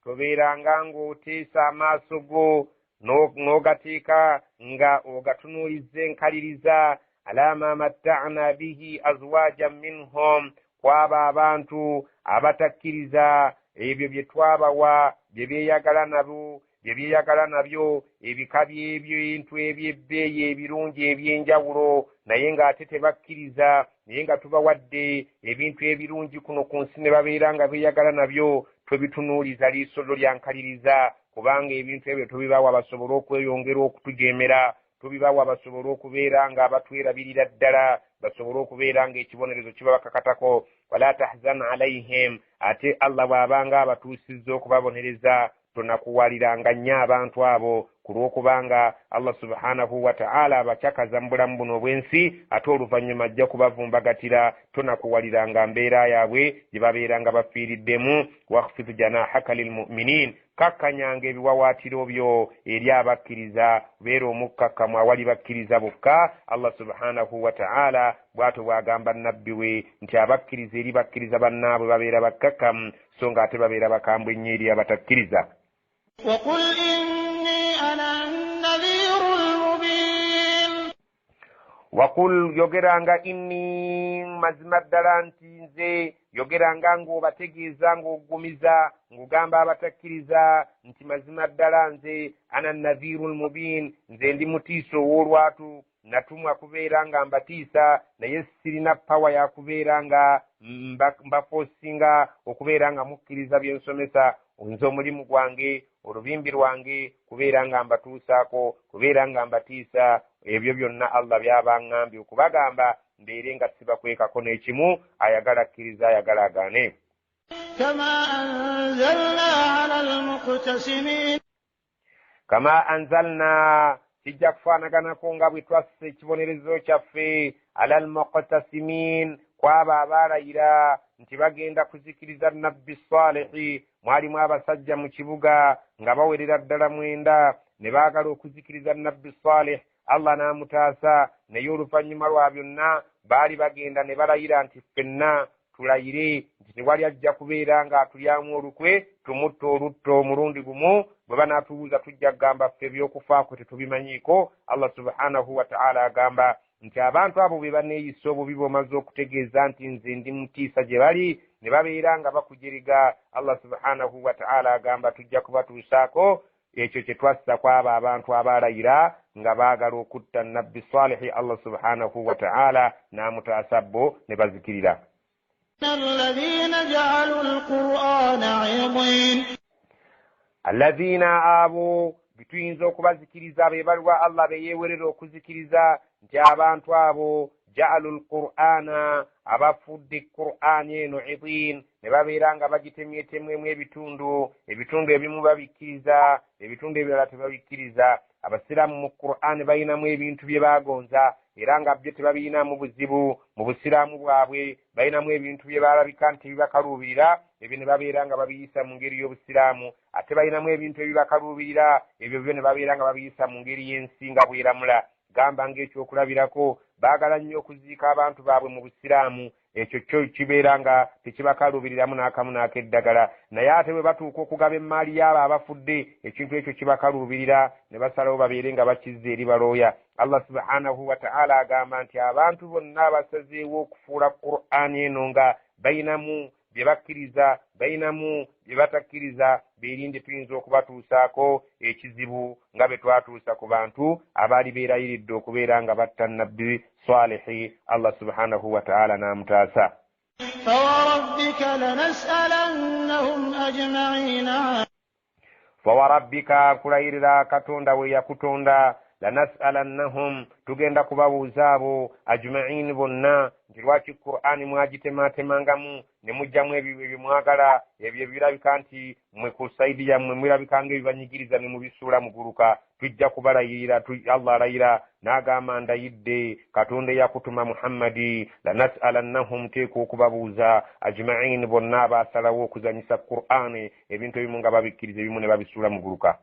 tobeeranga ng'oteesa amaaso go n'ogateeka nga ogatunuuliza enkaliriza ala ma matta'na bihi azwajan minhum, kwaba abantu abatakkiriza ebyo bye twabawa bye beeyagala nabyo ebika by'ebintu eby'ebbeeyi ebirungi eby'enjawulo, naye ng'ate tebakkiriza, naye nga tubawadde ebintu ebirungi kuno ku nsi ne babeera nga beeyagala nabyo, tubitunuuliza liiso lyo lyankaliriza, kubanga ebintu ebyo tubibawa basobole okweyongera okutujeemera, tubibawa basobole okubeera nga abatwerabirira ddala, basobole okubeera nga ekibonerezo kibabakakatako. Wala tahzan alaihim, ate Allah bw'abanga abatuusizza okubabonereza tonakuwaliranga nnyo abantu abo, ku lw'okubanga Allah subhanahu wa ta'ala abakyakaza mu bulamu buno obw'ensi, ate oluvannyuma ajja kubavumbagatira, tonakuwaliranga mbeera yaabwe gye babeera nga bafiiriddemu. Wakhfid janahaka lilmu'minin, kakkanyanga ebiwawaatiro byo eri abakkiriza, beera omukkakkamu awali bakkiriza bokka. Allah subhanahu wa ta'ala bw'atyo bw'agamba nabbi we nti abakkiriza eri bakkiriza bannaabwe babeera bakkakkamu, so nga ate babeera bakambwe nnyo eri abatakkiriza. وقل إني أنا النذير المبين. وقل yogeranga inni, mazima ddala nti nze, yogeranga ng'obategeeza ng'ogumiza ng'ogamba abatakkiriza nti mazima ddala nze ana nadhirul mubin, nze ndi mutiiso ow'olwatu, natumwa kubeera nga mbatiisa, naye sirina pawa ya kubeera nga mbafoosinga okubeera nga mukkiriza bye nsomesa. Nze omulimu gwange, olubimbi lwange kubeera nga mbatuusaako, kubeera nga mbatiisa. Ebyo byonna Allah by'abaŋŋambye okubagamba mbeere nga sibakwekako n'ekimu, ayagala akkiriza ayagala agaane. Kama anzalna, kijja kufaanaganako nga bwe twassa ekibonerezo kyaffe ala almuqtasimin, kwaba abaalayira nti bagenda kuzikiriza nabbi Salihi. Mwalimu abasajja mu kibuga nga bawerera ddala 9 ne baagala okuzikiriza nabbi Salih, Allah n'amutaasa, naye oluvannyuma lwa byonna baali bagenda ne balayira nti ffenna tulayire nti tewali ajja kubeera nga atulyamu olukwe, tumutta olutto omulundi gumu, bwe banaatubuuza tujja kugamba ffe ebyokufaako tetubimanyiiko. Allah subhanahu wa ta'ala agamba nti abantu abo be baneeyisa obubi bw'omaze okutegeeza nti nze ndi mutiisa gye bali, ne babeera nga bakujeriga. Allah subhanahu wa ta'ala agamba tujja kubatuusaako ekyo kye twassa kwabo abantu abaalayira nga baagala okutta nabbi Salihi. Allah subhanahu wa ta'ala n'amutaasa bo ne bazikirira. Alladhina abo bituyinza okubazikiriza be baliwa Allah be yeewerera okuzikiriza nti abantu abo ja'alu al-Qur'ana, abafudde Qur'ani eno idin, ne babeera nga bagitemyetemwemu ebitundu ebimu babikkiriza, ebitundu ebirala tebabikkiriza. Abasiraamu mu Qur'ani balinamu ebintu bye bagonza era nga byo tebabirinamu buzibu mu busiraamu bwabwe, balinamu ebintu bye balabika nti bibakaluubirira, ebyo ne babeera nga babiyisa mu ngeri y'obusiraamu. Ate balinamu ebintu ebibakaluubirira, ebyo byo ne babeera nga babiyisa mu ngeri y'ensinga bweramula. Gamba ng'ekyokulabirako baagala nnyo okuziika abantu baabwe mu busiraamu, ekyo kyo kibeera nga tekibakalubiriramu n'akamu n'akeddagala. Naye ate bwe batuuka okugaba emmaali y'abo abafudde, ekintu ekyo kibakalubirira ne basalawo babeere nga bakizza eri balooya. Allah subhanahu wa ta'ala agamba nti abantu bonna basazeewo okufuula Qur'ani eno nga bayinamu bye bakkiriza, bayinamu bye batakkiriza, beerinde tuyinza okubatuusaako ekizibu nga bwe twatuusa ku bantu abaali beerayiridde okubeera nga batta nabbi Salihi. Allah subhanahu wa ta'ala n'amutaasa. فوربك لنسألنهم أجمعين. فوربك kulayirira Katonda we yakutonda, lanas'alannahum tugenda kubabuuza abo ajma'in bonna nti lwaki Qur'ani mwagitematemangamu ne mujjamu ebyo mwagala, ebyo ebirabika nti mwe ku saidi yammwe mwirabika ng'ebibanyigiriza ne mubisuula muguluka. Tujja kubalayirira, Allah alayira n'agamba ndayidde Katonda yakutuma Muhammadi, lanas'alannahum teeka okubabuuza ajma'in bonna abaasalawo okuzanyisa Qur'ani ebintu ebimu nga babikkiriza ebimu ne babisuula muguluka.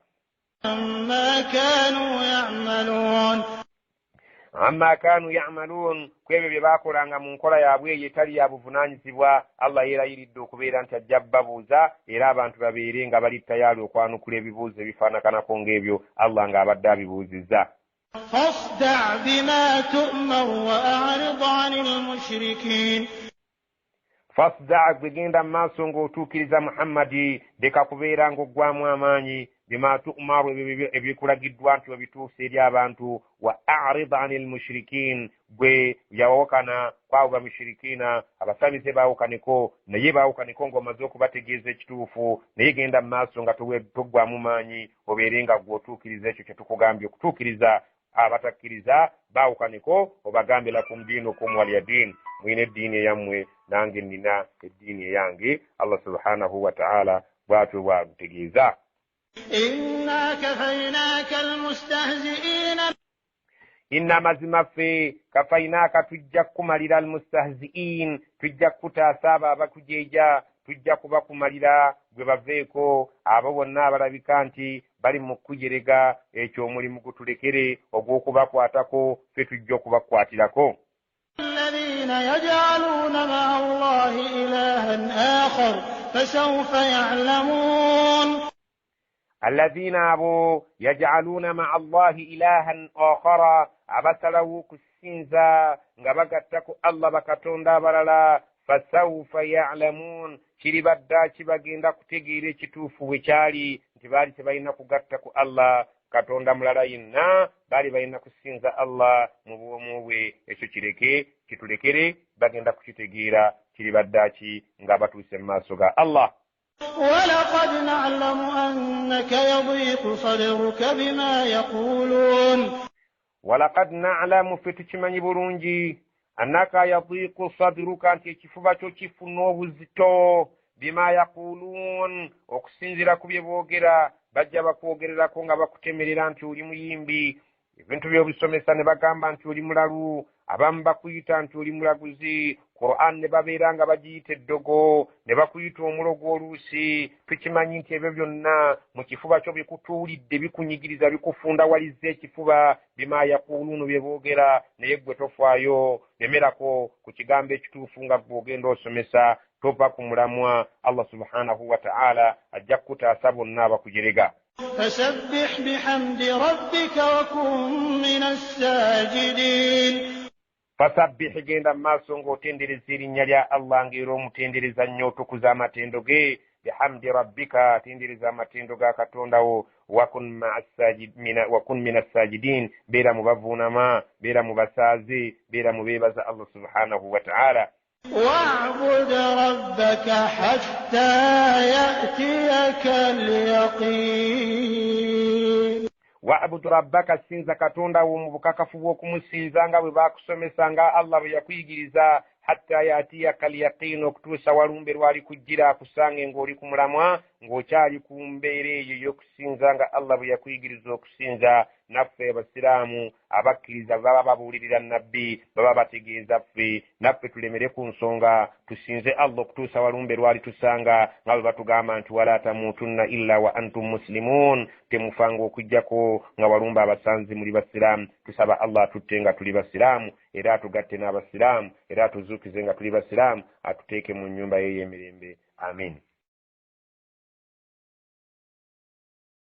amma kanu ya'malun kwebyo bye baakolanga mu nkola yaabwe eyo etali ya buvunaanyizibwa. Allah yeerayiridde okubeera nti ajja babuuza era abantu babeere nga bali tayali okwanukula ebibuuzo ebifaanakanako ng'ebyo Allah ng'abadde abibuuzizza. فاصدع بما تؤمر وأعرض عن المشركين. fasda gwegenda mu maaso ng'otuukiriza Muhammadi, leka kubeera ng'oggwamu amaanyi bima tu'maru ebikulagiddwa nti obituuse eri abantu, wa a'rid anil mushrikin gwe yawokana kwabo bamushirikina abasamize bawokaneko naye bawokaneko ng'omaze okubategeeza ekituufu, naye genda mu maaso nga toggwamu maanyi obeere nga gw'otuukiriza ekyo kye tukugambye okutuukiriza. Abatakkiriza bawokaneko obagambe lakum diinukum waliya diin, mwine eddiini eyammwe nange nina eddiini eyange. Allah subhanahu wa ta'ala bw'atyo bw'alutegeeza. إنا كفيناك المستهزئين. Inna mazima ffe kafainaaka tujja kumalira almustahzi'in, tujja kutaasa abo abakujeeja, tujja kubakumalira gwe baveeko abo bonna abalabika nti bali mu kujerega ekyo omulimu gutulekere ogw'okubakwatako ffe tujja okubakwatirako. الذين يجعلون مع الله إلها آخر فسوف يعلمون. الذين ابو يجعلون مع الله إلها آخر abasalawo kusinza nga bagattako Allah bakatonda abalala, fasawfa ya'lamun kiribadda kibagenda kutegeera ekituufu bwe kyali nti baali tebalina kugatta ku Allah katonda mulala yenna, baali balina kusinza Allah mu bwomu bwe. Ekyo kitulekere bagenda kukitegeera kiribadda ki nga batuuse mu maaso ga Allah. ولقد نعلم أنك يضيق صدرك بما يقولون. ولقد نعلم فتكمني برungi annaka yadiqu sadruka nti ekifuba kyo kifuna obuzito bima yaqulun okusinzira ku bye boogera. Bajja bakwogererako nga bakutemerera nti oli muyimbi, ebintu by'obisomesa ne bagamba nti oli mulalu, abamu bakuyita nti oli mulaguzi, Qur'an ne babeera nga bagiyita eddogo, ne bakuyita omulogo oluusi. Tukimanyi nti ebyo byonna mu kifuba kyo bikutuulidde, bikunyigiriza, bikufundawaliza ekifuba. Bima yaqulunu bye boogera, naye gwe tofaayo, lemerako ku kigambo ekituufu nga bw'ogenda osomesa, tova ku mulamwa. Allah subhanahu wa ta'ala ajja kutaasa bonna abakujerega. فسبح بحمد ربك وكن من الساجدين. Fasabbih genda maaso ng'otendereza erinnya lya Allah ng'era omutendereza nnyo otukuza amatendo ge. Bihamdi rabbika tendereza amatendo ga Katonda wo. Wakun minas sajidin beera mu bavuunama, beera mu basaaze, beera mu beebaza Allah subhanahu wa ta'ala. واعبد ربك حتى يأتيك اليقين. Wa'budu rabbaka sinza Katonda wo mu bukakafu bw'okumusinza nga bwe baakusomesanga Allah bwe yakuyigiriza, hatta yatiyaka al-yaqin okutuusa walumbe lwali kujjira akusange ng'oli ku mulamwa ng'okyali ku mbeera eyo y'okusinza nga Allah bwe yakuyigiriza okusinza. naffe abasiraamu abakkiriza baba babuulirira nabbi baba bategeeza ffe naffe tulemere ku nsonga tusinze Allah okutuusa walumbe lwali tusanga nga bwe batugamba nti wala tamuutunna illa wa antum muslimun, temufanga okujjako nga walumbe abasanzi muli basiraamu. Tusaba Allah atutte nga tuli basiraamu era atugatte n'abasiraamu era atuzuukize nga tuli basiraamu atuteeke mu nnyumba ye ey'emirembe. Amin.